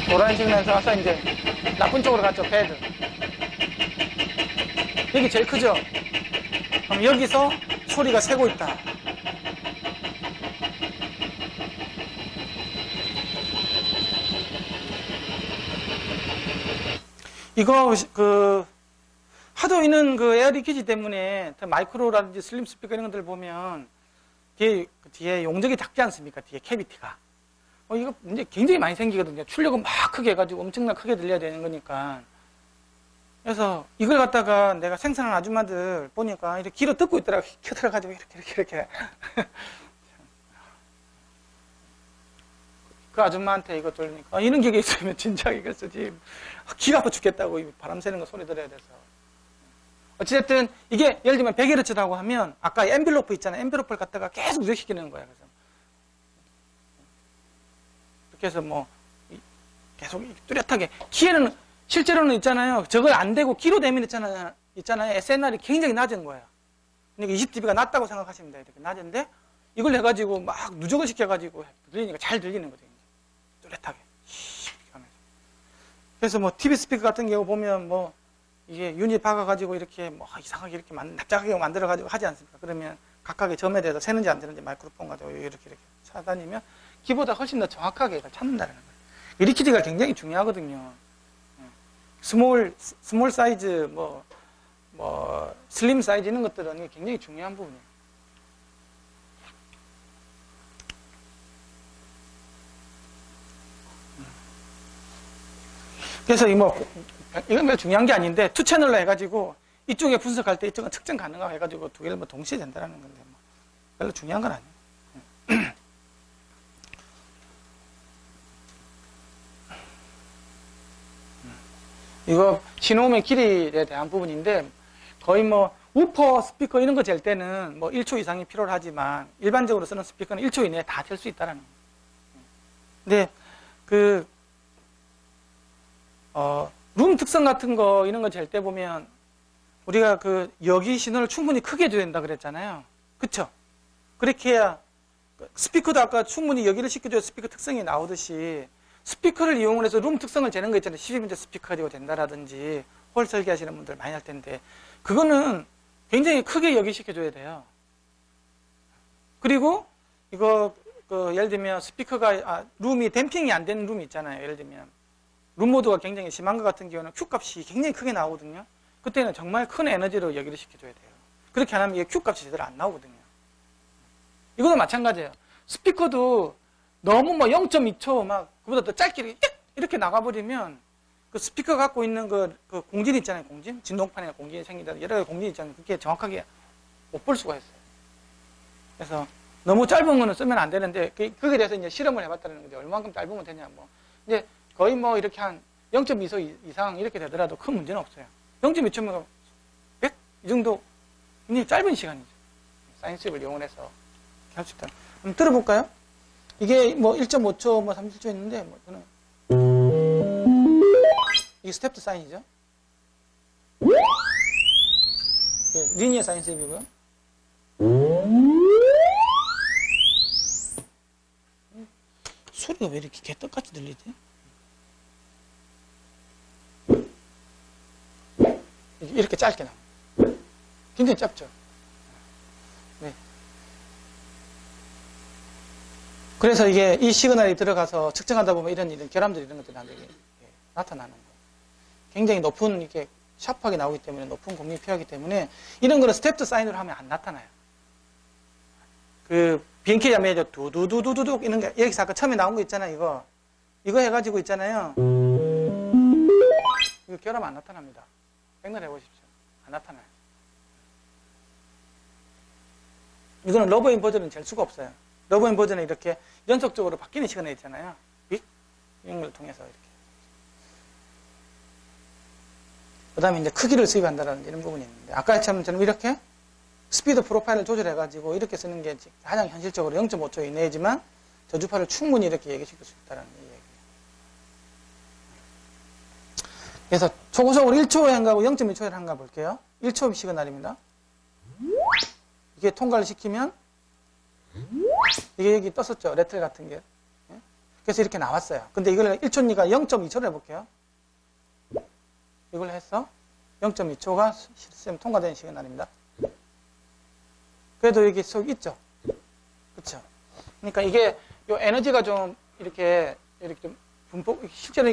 노란색 나서 이제 나쁜 쪽으로 갔죠. 배드. 여기 제일 크죠? 그럼 여기서 소리가 새고 있다. 이거 하도 있는 에어 리퀴지 때문에 마이크로라든지 슬림 스피커 이런 것들 보면 뒤에 용적이 작지 않습니까? 뒤에 캐비티가. 이거 문제 굉장히 많이 생기거든요. 출력은 막 크게 해가지고 엄청나게 크게 들려야 되는 거니까. 그래서 이걸 갖다가 내가 생산하는 아줌마들 보니까 이렇게 귀로 듣고 있더라고. 켜들어가지고 이렇게. 그 아줌마한테 이거 돌리니까 이런 기계 있으면 진짜 이걸 쓰지. 귀가 아파 죽겠다고 바람 새는 거 소리 들어야 돼서. 어찌됐든 이게 예를 들면 100Hz라고 하면 아까 엔벨로프 있잖아요. 엔벨로프를 갖다가 계속 누적시키는 거야. 그래서 이렇게 해서 뭐 계속 뚜렷하게 키에는 실제로는 있잖아요. 저걸 안 대고 키로 대면 있잖아요. SNR이 굉장히 낮은 거예요. 그러니까 20dB가 낮다고 생각하시면 돼요. 이렇게 낮은데 이걸 해가지고 막 누적을 시켜가지고 들리니까 잘 들리는 거죠. 뚜렷하게. 그래서 뭐 TV 스피커 같은 경우 보면 뭐 이게 유닛 박아가지고 이렇게 뭐 이상하게 이렇게 납작하게 만들어가지고 하지 않습니까? 그러면 각각의 점에 대해서 새는지 안 새는지 마이크로폰 가지고 이렇게 찾아다니면 키보다 훨씬 더 정확하게 찾는다는 거예요. 이 리퀴드가 굉장히 중요하거든요. 스몰 사이즈, 슬림 사이즈 이런 것들은 굉장히 중요한 부분이에요. 그래서 이건 별로 중요한 게 아닌데, 투 채널로 해가지고, 이쪽에 분석할 때 이쪽은 측정 가능하고 해가지고 두 개를 동시에 된다는 건데, 별로 중요한 건 아니에요. 이거 신호음의 길이에 대한 부분인데, 거의 우퍼 스피커 이런 거 잴 때는 뭐 1초 이상이 필요로 하지만 일반적으로 쓰는 스피커는 1초 이내에 다 잴 수 있다는 거예요. 근데 그 룸 특성 같은 거 이런 거 잴 때 보면 우리가 그 여기 신호를 충분히 크게 줘야 된다 그랬잖아요. 그쵸? 그렇게 해야 스피커도 아까 충분히 여기를 시켜줘야 스피커 특성이 나오듯이 스피커를 이용을 해서 룸 특성을 재는 거 있잖아요. 12mm 스피커 가지고 된다라든지 홀 설계하시는 분들 많이 할 텐데 그거는 굉장히 크게 여기 시켜줘야 돼요. 그리고 이거 예를 들면 스피커가 룸이 댐핑이 안 되는 룸이 있잖아요. 예를 들면 룸 모드가 굉장히 심한 것 같은 경우는 Q 값이 굉장히 크게 나오거든요. 그때는 정말 큰 에너지로 여기를 시켜줘야 돼요. 그렇게 안 하면 이게 Q 값이 제대로 안 나오거든요. 이거도 마찬가지예요. 스피커도 너무 뭐 0.2초 막 그보다 더 짧게 이렇게 나가버리면 그 스피커 갖고 있는 그 공진 있잖아요. 공진? 진동판이나 공진이 생긴다. 여러 가지 공진이 있잖아요. 그게 정확하게 못 볼 수가 있어요. 그래서 너무 짧은 거는 쓰면 안 되는데 거기에 대해서 이제 실험을 해봤다는 건데 얼마만큼 짧으면 되냐 뭐 이제 거의 뭐 이렇게 한 0.2초 이상 이렇게 되더라도 큰 문제는 없어요. 0.2초면 100? 이 정도 굉장히 짧은 시간이죠. 사인스왑을 이용해서 할 수 있다. 한번 들어볼까요? 이게 뭐 1.5초, 뭐 30초 있는데 뭐 저는 이게 스텝드 사인이죠. 예, 리니어 사인스왑이고요. 소리가 왜 이렇게 개떡같이 들리지? 이렇게 짧게 나옵니다. 굉장히 짧죠. 네. 그래서 이게 이 시그널이 들어가서 측정하다 보면 이런 결함들 이런 것들이 나타나는 거예요. 굉장히 높은 이렇게 샤프하게 나오기 때문에 높은 공력이 필요하기 때문에 이런 거는 스텝드 사인으로 하면 안 나타나요. 그 BNK 자매죠. 두두두두두둑 이런 게 여기서 아까 처음에 나온 거 있잖아요. 이거 해가지고 있잖아요. 이거 결함 안 나타납니다. 백날 해보십시오. 안 나타나요. 이거는 러버인 버전은 잴 수가 없어요. 러버인 버전은 이렇게 연속적으로 바뀌는 시간이 있잖아요. 이런 걸 통해서 이렇게. 그 다음에 이제 크기를 수입한다는 이런 부분이 있는데, 아까처럼 저는 이렇게 스피드 프로파일을 조절해가지고 이렇게 쓰는 게 가장 현실적으로 0.5초 이내지만 저주파를 충분히 이렇게 얘기시킬 수 있다는 얘기예요. 그래서 초고속으로 1초에 한가 하고 0.2초에 한가 볼게요. 1초 시그널입니다. 이게 통과를 시키면 이게 여기 떴었죠. 레틀 같은 게. 그래서 이렇게 나왔어요. 근데 이걸 1초니까 0.2초로 해볼게요. 이걸 해서 0.2초가 시스템 통과된 시그널입니다. 그래도 여기 속 있죠. 그렇죠. 그러니까 이게 요 에너지가 좀 이렇게 좀 분포 실제로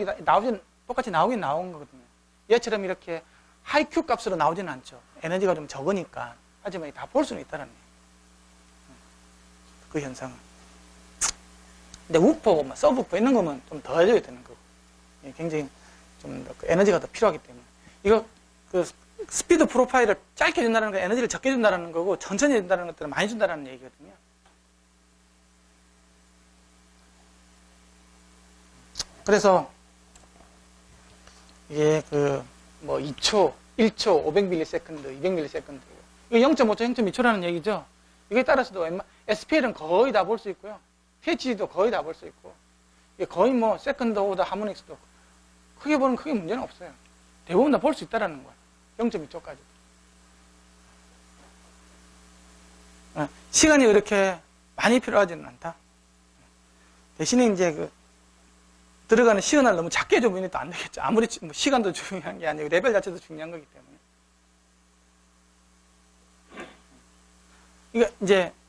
똑같이 나오긴 나온 거거든요. 얘처럼 이렇게 하이 Q 값으로 나오지는 않죠. 에너지가 좀 적으니까. 하지만 다 볼 수는 있다는 거예요. 그 현상은. 근데 우퍼, 서브우퍼 이런 거면 좀 더 해줘야 되는 거고. 굉장히 좀 에너지가 더 필요하기 때문에. 이거 그 스피드 프로파일을 짧게 준다는 거 에너지를 적게 준다는 거고 천천히 준다는 것들은 많이 준다는 얘기거든요. 그래서 이게 뭐 2초, 1초, 500ms, 200ms 이거 0.5초, 0.2초라는 얘기죠. 이거에 따라서도 SPL은 거의 다 볼 수 있고요. PHD도 거의 다 볼 수 있고 이게 거의 뭐 세컨드 오더 하모닉스도 크게 보는 크게 문제는 없어요. 대부분 다 볼 수 있다는 거예요. 0.2초까지. 시간이 그렇게 많이 필요하지는 않다. 대신에 이제 들어가는 시그널 너무 작게 주면 또 안 되겠죠. 아무리 뭐 시간도 중요한 게 아니고 레벨 자체도 중요한 거기 때문에.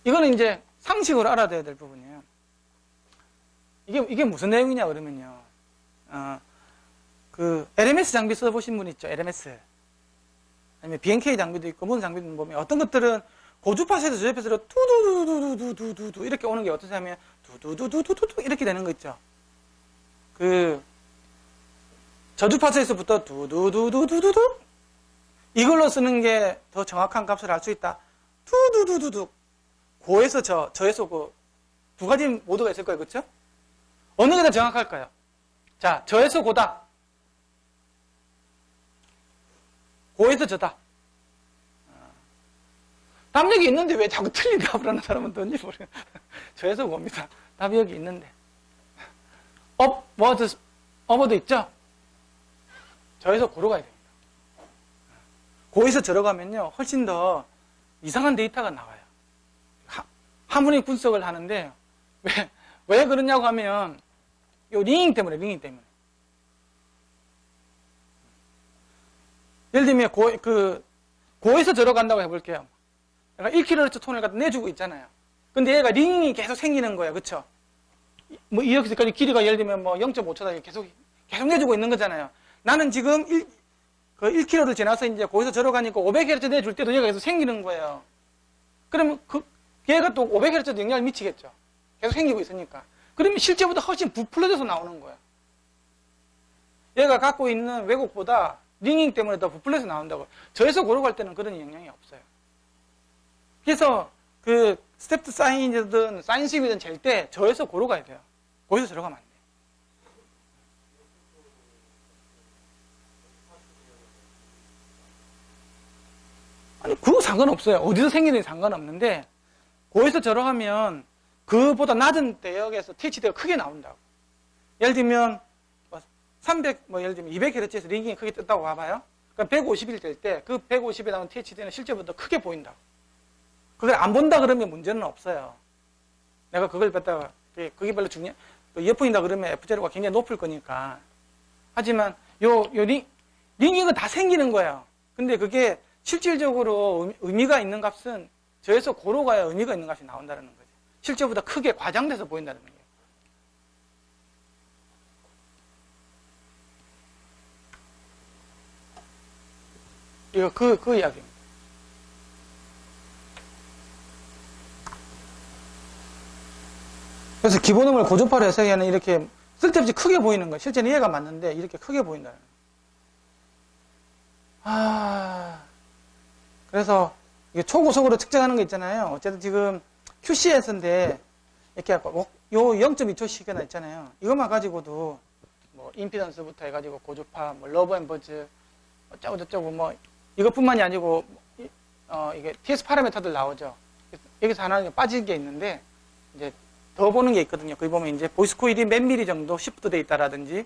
이거는 이제 상식으로 알아둬야 될 부분이에요. 이게 무슨 내용이냐 그러면요. LMS 장비 써보신 분 있죠? LMS. 아니면 BNK 장비도 있고, 무슨 장비도 보면 어떤 것들은 고주파수에서 저주파수로 두두두두두두두 이렇게 오는 게 어떠냐 하면 두두두두두두 이렇게 되는 거 있죠? 저주파수에서부터 두두두두두두 이걸로 쓰는 게 더 정확한 값을 알 수 있다. 두두두두두 고에서 저에서 두 가지 모드가 있을 거예요. 그렇죠? 어느 게 더 정확할까요? 자, 저에서 고다. 고에서 저다. 답 여기 있는데 왜 자꾸 틀린 답을 하는 사람은 뭔지 모르겠어요. 저에서 봅니다. 답이 여기 있는데. 업워드 있죠? 저에서 고로 가야 됩니다. 거기서 들어가면요, 훨씬 더 이상한 데이터가 나와요. 하모니 분석을 하는데, 왜 그러냐고 하면, 요 링잉 때문에. 예를 들면, 고에서 들어간다고 해볼게요. 내가 1kHz 톤을 갖다 내주고 있잖아요. 근데 얘가 링잉이 계속 생기는 거예요. 그쵸? 뭐, 이렇게까지 길이가 예를 들면 뭐 0.5초다 계속 내주고 있는 거잖아요. 나는 지금 1km를 지나서 이제 거기서 들어가니까 500Hz 내줄 때도 얘가 계속 생기는 거예요. 그러면 얘가 또 500Hz 영향을 미치겠죠. 계속 생기고 있으니까. 그러면 실제보다 훨씬 부풀려져서 나오는 거예요. 얘가 갖고 있는 왜곡보다 링잉 때문에 더 부풀려서 나온다고. 저에서 고로 갈 때는 그런 영향이 없어요. 그래서 스텝드 사인이든 사인식이든 잴 때 저에서 고로 가야 돼요. 거기서 들어가면 안 돼요. 아니, 그거 상관없어요. 어디서 생기든지 상관없는데, 거기서 들어가면 그보다 낮은 대역에서 THD가 크게 나온다고. 예를 들면, 예를 들면 200Hz에서 링잉이 크게 떴다고 봐봐요. 그럼 150일 될 때, 그 150에 나온 THD는 실제보다 크게 보인다고. 그걸 안 본다 그러면 문제는 없어요. 내가 그걸 뺐다가, 그게 별로 이어폰이다 그러면 F0가 굉장히 높을 거니까. 하지만, 링잉은 다 생기는 거예요. 근데 그게 실질적으로 의미가 있는 값은 저에서 고로 가야 의미가 있는 값이 나온다는 거죠. 실제보다 크게 과장돼서 보인다는 거예요. 이거 그 이야기입니다. 그래서 기본음을 고주파로 해석하는 이렇게 쓸데없이 크게 보이는 거예요. 실제는 얘가 맞는데 이렇게 크게 보인다는 거예요. 그래서 이게 초고속으로 측정하는 거 있잖아요. 어쨌든 지금 QCS인데 이렇게 요 0.2초 시계나 있잖아요. 이것만 가지고도 뭐 임피던스부터 해가지고 고주파, 뭐 러브 앤 버즈, 어쩌고 저쩌고 뭐 이것뿐만이 아니고 이게 TS 파라미터들 나오죠. 여기서 하나 빠진 게 있는데 이제 더 보는 게 있거든요. 거기 보면 이제 보이스 코일이 몇 미리 정도 시프트 돼 있다라든지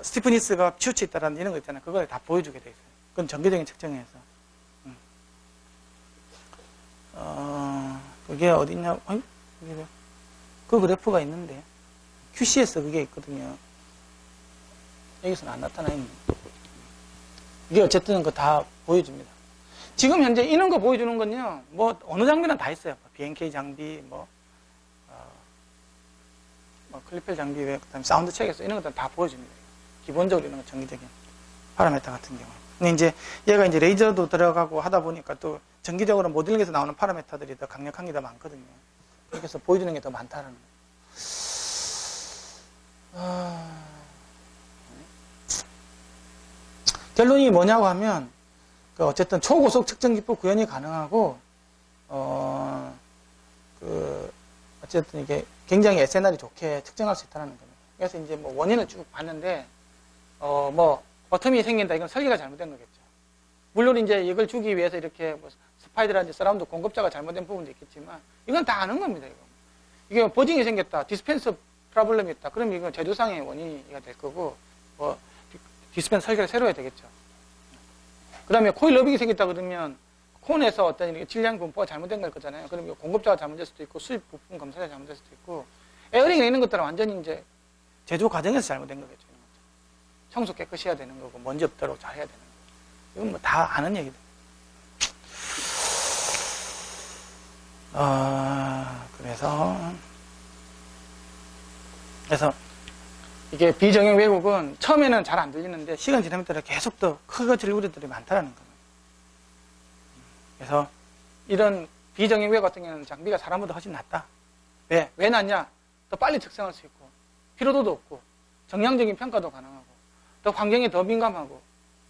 스티프니스가 치우쳐 있다라든지 이런 거 있잖아요. 그걸 다 보여주게 돼 있어요. 그건 정기적인 측정에서. 그게 어딨냐? 그 그래프가 있는데 QC에서 그게 있거든요. 여기서는 안 나타나 있는. 이게 어쨌든 그 다 보여줍니다. 지금 현재 이런 거 보여주는 건요, 뭐 어느 장비나 다 있어요. BNK 장비, 클리펠 장비 외에 그다음에 사운드 책에서 이런 것들 다 보여줍니다. 기본적으로 이런 거 정기적인 파라미터 같은 경우. 근데 이제 얘가 이제 레이저도 들어가고 하다 보니까 또 정기적으로 모델링에서 나오는 파라미터들이 더 강력한 게 더 많거든요. 그래서 보여주는 게 더 많다는 거예요. 결론이 뭐냐고 하면, 어쨌든 초고속 측정 기법 구현이 가능하고, 어쨌든 이게 굉장히 SNR이 좋게 측정할 수 있다는 겁니다. 그래서 이제 뭐 원인을 쭉 봤는데, 버텀이 생긴다. 이건 설계가 잘못된 거겠죠. 물론 이제 이걸 주기 위해서 이렇게 뭐 스파이드라든지 서라운드 공급자가 잘못된 부분도 있겠지만, 이건 다 아는 겁니다, 이거. 이게 버징이 생겼다. 디스펜서 프로블럼이 있다. 그럼 이건 제조상의 원인이 될 거고, 디스펜서 설계를 새로 해야 되겠죠. 그 다음에 코일 러빙이 생겼다 그러면, 콘에서 어떤 질량 분포가 잘못된 걸 거잖아요. 그럼 공급자가 잘못될 수도 있고, 수입 부품 검사가 잘못될 수도 있고, 에어링이나 이런 것들은 완전히 이제 제조 과정에서 잘못된 거겠죠. 청소 깨끗이 해야 되는 거고, 먼지 없도록 잘 해야 되는 거고. 이건 뭐 다 아는 얘기들. 그래서 이게 비정형 왜곡은 처음에는 잘 안 들리는데 시간 지나면 따라 계속 더 커질 우려들이 많다는 겁니다. 그래서 이런 비정형 왜곡 같은 경우는 장비가 사람보다 훨씬 낫다. 왜 낫냐? 더 빨리 측정할 수 있고, 피로도도 없고, 정량적인 평가도 가능하고, 더 환경에 더 민감하고,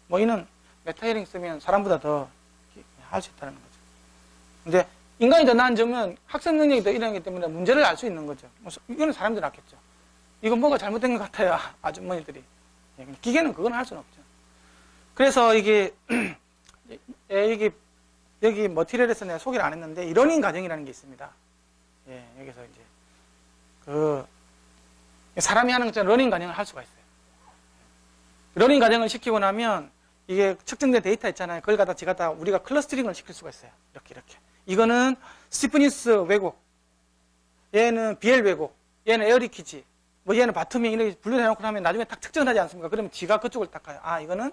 뭐 이는 메타히어링 쓰면 사람보다 더 할 수 있다는 거죠. 근데 인간이 더 나은 점은 학습 능력이 더 이러기 때문에 문제를 알 수 있는 거죠. 이거는 사람들이 낫겠죠. 이건 뭐가 잘못된 것 같아요, 아주머니들이. 기계는 그건 할 수는 없죠. 그래서 이게 여기 머티리얼에서 내가 소개를 안 했는데, 이 러닝 과정이라는 게 있습니다. 예, 여기서 이제, 사람이 하는 것처럼 러닝 과정을 할 수가 있어요. 러닝 과정을 시키고 나면, 이게 측정된 데이터 있잖아요. 그걸 갖다 우리가 클러스터링을 시킬 수가 있어요. 이렇게. 이거는 스티프니스 왜곡, 얘는 BL 왜곡, 얘는 에어리키지, 뭐 얘는 바텀밍 이렇게 분류해놓고 나면 나중에 딱 측정을 하지 않습니까? 그러면 지가 그쪽을 딱 가요. 아, 이거는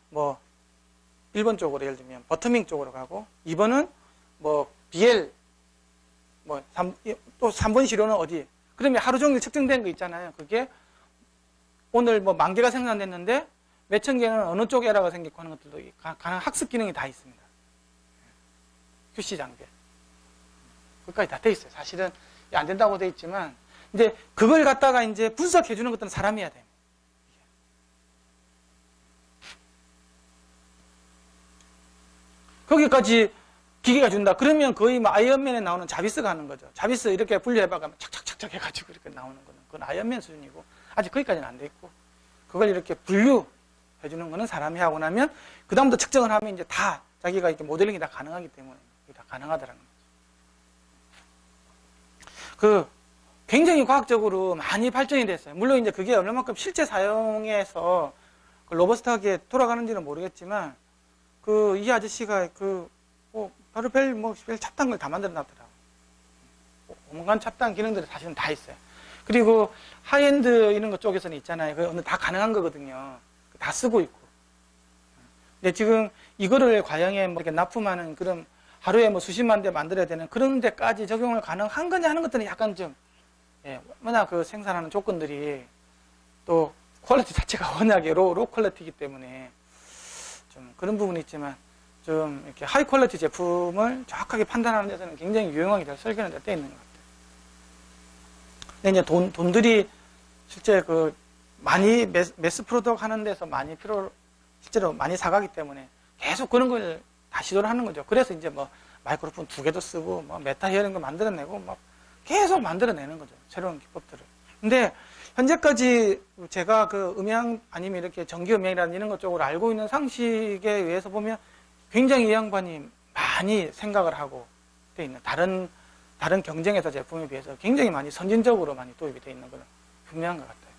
뭐 1번 쪽으로 예를 들면 버터밍 쪽으로 가고 2번은 뭐 BL 뭐 또 3번 시료는 어디? 그러면 하루 종일 측정된 거 있잖아요. 그게 오늘 뭐 10,000개가 생산됐는데 몇천 개는 어느 쪽 에러가 생기고 하는 것들도 가능한 학습 기능이 다 있습니다. QC 장비에. 그것까지 다 돼 있어요. 사실은 안 된다고 돼 있지만 이제 그걸 갖다가 이제 분석해 주는 것들은 사람이 해야 돼요. 거기까지 기계가 준다. 그러면 거의 뭐 아이언맨에 나오는 자비스가 하는 거죠. 자비스 이렇게 분류해봐가면 착착착착 해가지고 이렇게 나오는 거는 그건 아이언맨 수준이고 아직 거기까지는 안 돼 있고 그걸 이렇게 분류해주는 거는 사람이 하고 나면 그 다음부터 측정을 하면 이제 다 자기가 이렇게 모델링이 다 가능하기 때문에 다 가능하더라는 거죠. 굉장히 과학적으로 많이 발전이 됐어요. 물론 이제 그게 얼마만큼 실제 사용해서 로버스트하게 돌아가는지는 모르겠지만 이 아저씨가 바로 별 찹단 걸 다 만들어 놨더라고요. 온갖 찹단 기능들이 사실은 다 있어요. 그리고 하이엔드 이런 것 쪽에서는 있잖아요. 그거 다 가능한 거거든요. 다 쓰고 있고. 근데 지금 이거를 과형에 뭐 이렇게 납품하는 그런 하루에 뭐 수십만 대 만들어야 되는 그런 데까지 적용을 가능한 거냐 하는 것들은 약간 좀, 워낙 생산하는 조건들이 또 퀄리티 자체가 워낙에 로 퀄리티이기 때문에 좀 그런 부분이 있지만 좀 이렇게 하이 퀄리티 제품을 정확하게 판단하는 데서는 굉장히 유용하게 잘 설계는 돼 있는 것 같아요. 근데 이제 돈들이 실제 많이 매스 프로덕트 하는 데서 많이 실제로 많이 사가기 때문에 계속 그런 걸 다 시도를 하는 거죠. 그래서 이제 뭐 마이크로폰 2개도 쓰고 뭐 메타 히어링도 만들어내고 막 계속 만들어내는 거죠. 새로운 기법들을. 근데 현재까지 제가 음향 아니면 이렇게 전기 음향이라는 이런 것 쪽으로 알고 있는 상식에 의해서 보면 굉장히 이 양반이 많이 생각을 하고 돼 있는 다른 경쟁회사 제품에 비해서 굉장히 많이 선진적으로 많이 도입이 돼 있는 건 분명한 것 같아요.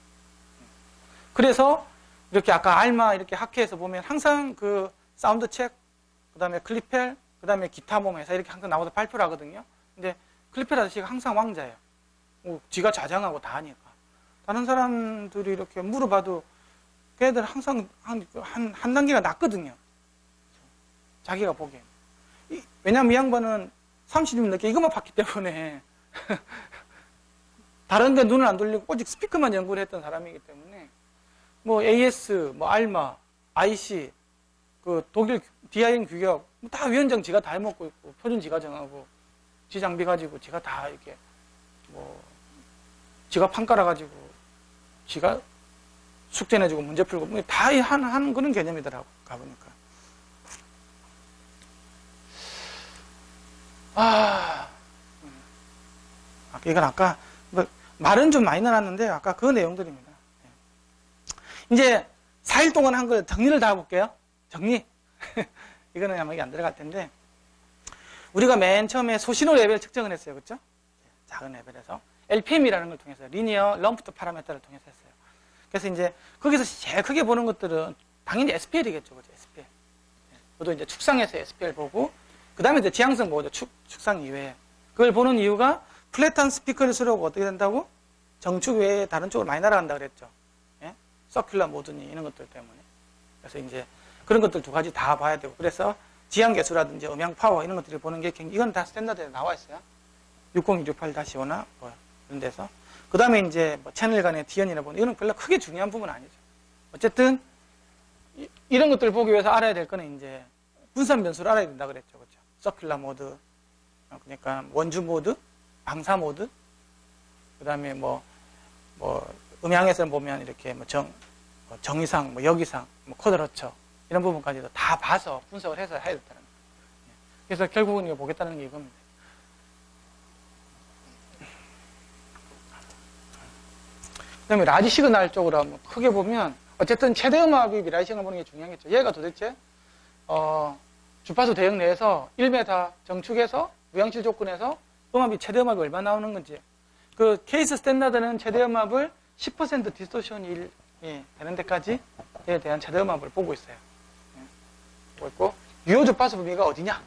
그래서 이렇게 아까 알마 이렇게 학회에서 보면 항상 사운드 체크, 그 다음에 클리펠, 그 다음에 기타 몸에서 이렇게 항상 나와서 발표를 하거든요. 근데 클리펠 아저씨가 항상 왕자예요. 지가 자장하고 다 하니까. 다른 사람들이 이렇게 물어봐도 걔들 항상 한 단계가 낮거든요. 자기가 보기엔. 왜냐면 이 양반은 30년 넘게 이것만 봤기 때문에 다른 데 눈을 안 돌리고 오직 스피커만 연구를 했던 사람이기 때문에 뭐 AS, 뭐 알마, IC, 독일 DIN 규격 다 위원장 지가 다 해먹고 있고 표준 지가 정하고 지 장비 가지고 지가 다 이렇게 지가 판 깔아가지고 지가 숙제 내주고 문제 풀고 다 하는 그런 개념이더라고 가보니까. 이건 아까 말은 좀 많이 나눴는데 아까 그 내용들입니다. 이제 4일 동안 한 걸 정리를 다 해볼게요. 정리. 이거는 아마 이게 안 들어갈 텐데 우리가 맨 처음에 소신호 레벨 측정을 했어요. 그렇죠? 작은 레벨에서 LPM이라는 걸 통해서 리니어 럼프트 파라미터를 통해서 했어요. 그래서 이제 거기서 제일 크게 보는 것들은 당연히 SPL이겠죠. 그죠? SPL. 저도 이제 축상에서 SPL 보고 그 다음에 이제 지향성 보죠. 축상 이외에. 그걸 보는 이유가 플랫한 스피커를 쓰려고 어떻게 된다고? 정축 외에 다른 쪽으로 많이 날아간다 그랬죠. 서큘러 모드니 이런 것들 때문에. 그래서 이제 그런 것들 두 가지 다 봐야 되고 그래서 지향 개수라든지 음향 파워 이런 것들을 보는 게 이건 다 스탠다드에 나와 있어요. 60268-5나 뭐 이런 데서. 그 다음에 이제 뭐 채널 간의 디언이나 보는 이건 별로 크게 중요한 부분은 아니죠. 어쨌든 이런 것들을 보기 위해서 알아야 될 거는 이제 분산 변수를 알아야 된다 그랬죠. 그렇죠? 서큘러 모드, 그러니까 원주 모드, 방사 모드, 그 다음에 뭐 음향에서 보면 이렇게 정의상, 역이상, 쿼드러처 이런 부분까지도 다 봐서 분석을 해서 해야 된다는 거예요. 그래서 결국은 이거 보겠다는 게 이겁니다. 그 다음에 라지 시그널 쪽으로 한번 크게 보면 어쨌든 최대 음압이 라지 시그널 보는 게 중요하겠죠. 얘가 도대체 주파수 대역 내에서 1m 정축에서 무향실 조건에서 음압이 최대 음압이 얼마 나오는 건지. 그 케이스 스탠다드는 최대 음압을 10% 디스토션이 되는 데까지에 대한 최대 음압을 보고 있어요. 보고 있고, 유효 주파수 범위가 어디냐?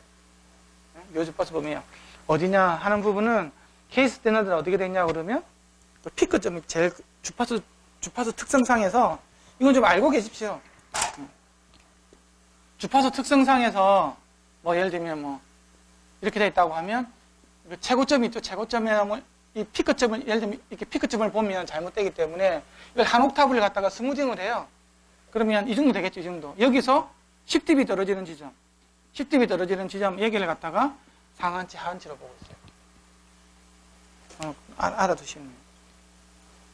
유효 주파수 범위가 어디냐 하는 부분은 케이스 스탠다드는 어떻게 되냐 그러면 그 피크점이 제일 주파수 특성상에서 이건 좀 알고 계십시오. 주파수 특성상에서 뭐 예를 들면 뭐 이렇게 돼 있다고 하면 최고점이 있죠. 최고점에 이 피크점을 예를 들면 이렇게 피크점을 보면 잘못되기 때문에 이걸 한 옥타브를 갖다가 스무딩을 해요. 그러면 이 정도 되겠죠. 이 정도. 여기서 10dB 떨어지는 지점, 10dB 떨어지는 지점 여기를 갖다가 상한치 하한치로 보고 있어요. 알아두시면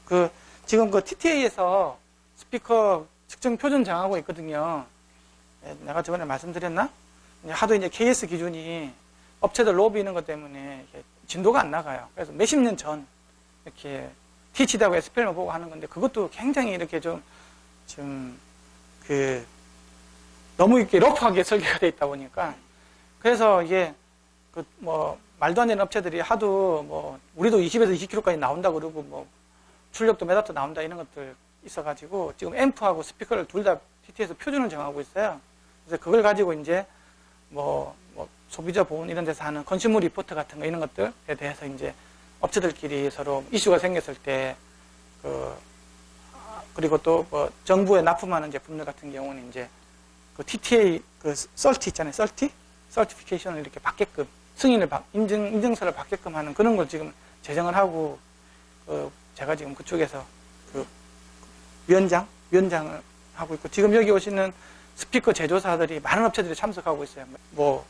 그 지금 그 TTA에서 스피커 측정 표준 정하고 있거든요. 내가 저번에 말씀드렸나? 하도 이제 KS 기준이 업체들 로비 있는 것 때문에 진도가 안 나가요. 그래서 몇십 년 전 이렇게 THD하고 SPL만 보고 하는 건데 그것도 굉장히 이렇게 좀 너무 이렇게 러프하게 설계가 돼 있다 보니까 그래서 이게 그 뭐 말도 안 되는 업체들이 하도 뭐 우리도 20에서 20km까지 나온다 그러고 뭐 출력도 몇 와트 나온다 이런 것들 있어가지고 지금 앰프하고 스피커를 둘 다 TT에서 표준을 정하고 있어요. 그래서 그걸 가지고 이제 뭐 소비자 보험 이런 데서 하는 컨슈머 리포트 같은 거 이런 것들에 대해서 이제 업체들끼리 서로 이슈가 생겼을 때 그리고 또 뭐 정부에 납품하는 제품들 같은 경우는 이제 그 TTA 그 설티 있잖아요. 설티피케이션을 이렇게 받게끔 인증서를 받게끔 하는 그런 걸 지금 제정을 하고 제가 지금 그쪽에서 위원장을 하고 있고 지금 여기 오시는 스피커 제조사들이 많은 업체들이 참석하고 있어요. 뭐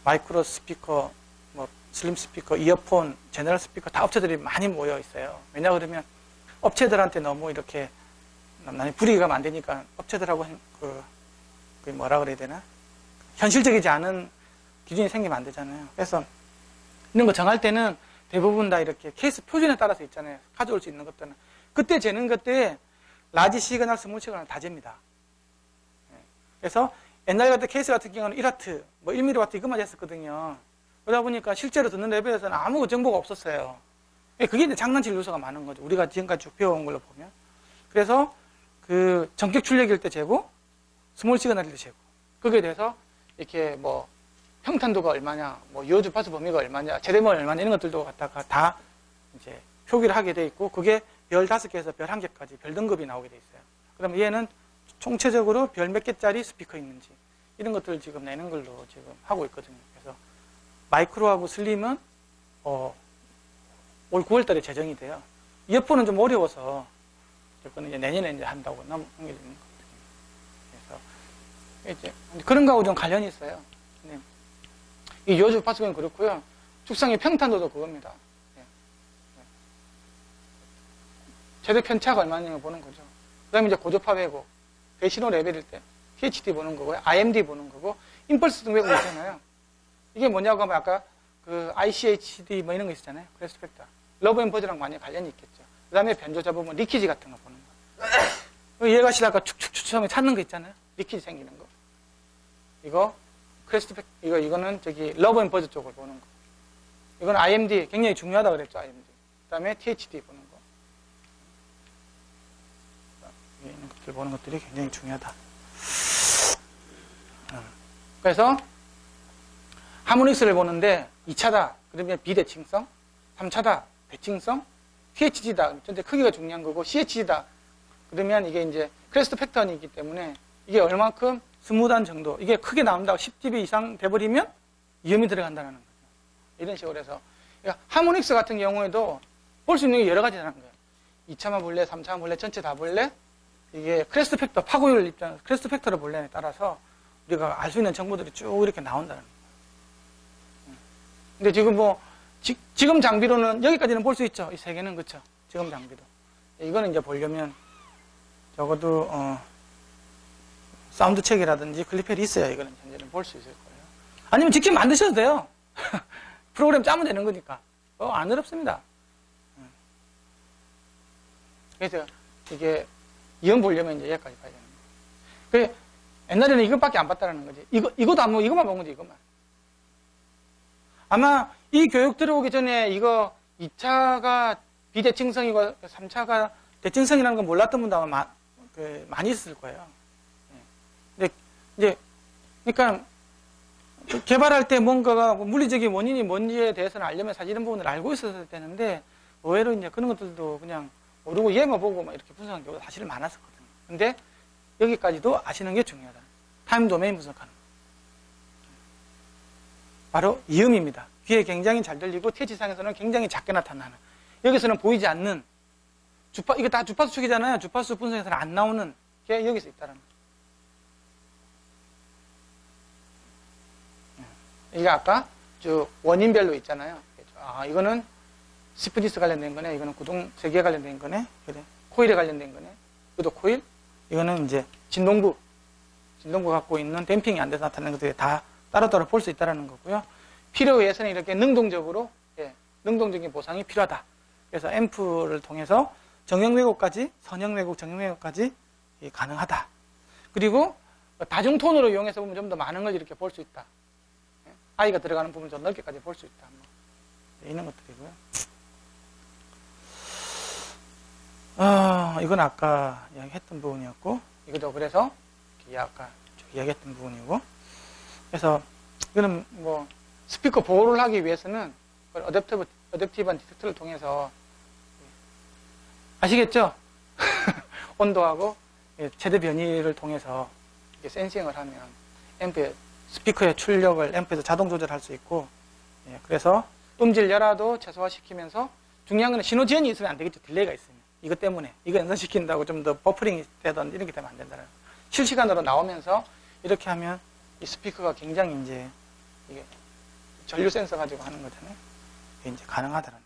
마이크로 스피커, 뭐 슬림 스피커, 이어폰, 제너럴 스피커 다 업체들이 많이 모여 있어요. 왜냐 그러면 업체들한테 너무 이렇게 불이익이 가면 안 되니까 업체들하고 그 뭐라 그래야 되나? 현실적이지 않은 기준이 생기면 안 되잖아요. 그래서 이런 거 정할 때는 대부분 다 이렇게 케이스 표준에 따라서 있잖아요. 가져올 수 있는 것들은. 그때 재는 것때 라지 시그널, 스몰 시그널 다 잽니다. 그래서 옛날 같은 케이스 같은 경우는 1W, 뭐 1mW 이것만 했었거든요. 그러다 보니까 실제로 듣는 레벨에서는 아무 정보가 없었어요. 그게 이제 장난칠 요소가 많은 거죠. 우리가 지금까지 쭉 배워온 걸로 보면. 그래서 그 전격 출력일 때 재고, 스몰 시그널일 때 재고. 거기에 대해서 이렇게 뭐 평탄도가 얼마냐, 뭐 유효 주파수 범위가 얼마냐, 최대모가 얼마냐 이런 것들도 갖다가 다 이제 표기를 하게 돼 있고 그게 별 5개에서 별 1개까지 별 등급이 나오게 돼 있어요. 그럼 얘는 총체적으로 별 몇 개짜리 스피커 있는지 이런 것들을 지금 내는 걸로 지금 하고 있거든요. 그래서 마이크로하고 슬림은 올 9월 달에 제정이 돼요. 이어폰은 좀 어려워서 그거는 이제 내년에 이제 한다고 넘기는 거거든요. 그래서 이제 그런 거하고 좀 관련이 있어요. 네. 이 유효 주파수는 그렇고요. 죽상의 평탄도도 그겁니다. 네. 네. 최대 편차가 얼마냐고 보는 거죠. 그 다음에 이제 고주파 왜곡, 대신호 레벨일 때 THD 보는 거고요. IMD 보는 거고, 임펄스 등왜곡 있잖아요. 이게 뭐냐고 하면 아까 그 ICHD 뭐 이런 거 있었잖아요. 크레스트 팩터. 러브 앤 버즈랑 많이 관련이 있겠죠. 그 다음에 변조자 부분, 리키지 같은 거 보는 거. 이해가 시다가 축축축 처음에 찾는 거 있잖아요. 리키지 생기는 거. 이거 크레스트 팩터, 이거는 저기 러브 앤 버즈 쪽을 보는 거. 이건 IMD 굉장히 중요하다 그랬죠. IMD. 그 다음에 THD 보는 거. 이런 것들 보는 것들이 굉장히 중요하다. 그래서 하모닉스를 보는데 2차다. 그러면 비대칭성, 3차다. 대칭성, THD다. 전체 크기가 중요한 거고 CHD다. 그러면 이게 이제 크레스트 팩터이기 때문에 이게 얼만큼 스무드한 정도. 이게 크게 나온다고 10dB 이상 돼버리면 위험이 들어간다는 거죠. 이런 식으로 해서 그러니까 하모닉스 같은 경우에도 볼 수 있는 게 여러 가지라는 거예요. 2차만 볼래, 3차만 볼래, 전체 다 볼래? 이게 크레스트 팩터, 파고율 입장, 크레스트 팩터를 볼래에 따라서 우리가 알 수 있는 정보들이 쭉 이렇게 나온다는 거예요. 근데 지금 뭐, 지금 장비로는 여기까지는 볼 수 있죠. 이 세 개는 그쵸. 지금 장비도. 이거는 이제 보려면 적어도, 사운드 책이라든지 클리펠이 있어야 이거는 현재는 볼 수 있을 거예요. 아니면 직접 만드셔도 돼요. 프로그램 짜면 되는 거니까. 안 어렵습니다. 그래서 이게 이형 보려면 이제 여기까지 봐야 되는 거예요. 옛날에는 이것밖에 안 봤다는 거지. 이것도 안 보고 이것만 본 거지, 이것만. 아마 이 교육 들어오기 전에 이거 2차가 비대칭성이고 3차가 대칭성이라는 걸 몰랐던 분도 아마 많이 있을 거예요. 근데 이제, 그러니까 개발할 때 뭔가가 물리적인 원인이 뭔지에 대해서는 알려면 사실 이런 부분을 알고 있었어야 되는데 의외로 이제 그런 것들도 그냥 모르고 얘만 보고 막 이렇게 분석한 경우가 사실은 많았었거든요. 근데 여기까지도 아시는 게 중요하다. 타임 도메인 분석하는 거. 바로 이음입니다. 귀에 굉장히 잘 들리고 태지상에서는 굉장히 작게 나타나는, 여기서는 보이지 않는 이거 다 주파수 축이잖아요. 주파수 분석에서는 안 나오는 게 여기서 있다는 거예요. 이게 아까 쭉 원인별로 있잖아요. 이거는 스피디스 관련된 거네. 이거는 구동 세기에 관련된 거네. 그래. 코일에 관련된 거네. 이것도 코일. 이거는 이제 진동부 갖고 있는 댐핑이 안 돼서 나타나는 것들이 다 따로따로 볼 수 있다는 거고요. 필요에 의해서는 이렇게 능동적으로, 능동적인 보상이 필요하다. 그래서 앰프를 통해서 정형 왜곡까지, 선형 왜곡, 정형 왜곡까지 가능하다. 그리고 다중톤으로 이용해서 보면 좀 더 많은 걸 이렇게 볼 수 있다. 아이가 들어가는 부분을 좀 넓게까지 볼 수 있다. 이런 것들이고요. 이건 아까 이야기했던 부분이었고, 이것도 그래서 아까 이야기했던 부분이고, 그래서 이거는 뭐 스피커 보호를 하기 위해서는 어댑티브한 디텍터를 통해서 아시겠죠? 온도하고 최대 변이를 통해서 이렇게 센싱을 하면 앰프의 스피커의 출력을 앰프에서 자동 조절할 수 있고, 그래서 음질 열화도 최소화시키면서 중요한 건 신호 지연이 있으면 안 되겠죠. 딜레이가 있으면. 이것 때문에 이거 연산시킨다고 좀 더 버퍼링이 되던 이렇게 되면 안 된다는 거예요. 실시간으로 나오면서 이렇게 하면 이 스피커가 굉장히 이제 이게 전류 센서 가지고 하는 거잖아요. 이게 이제 가능하다는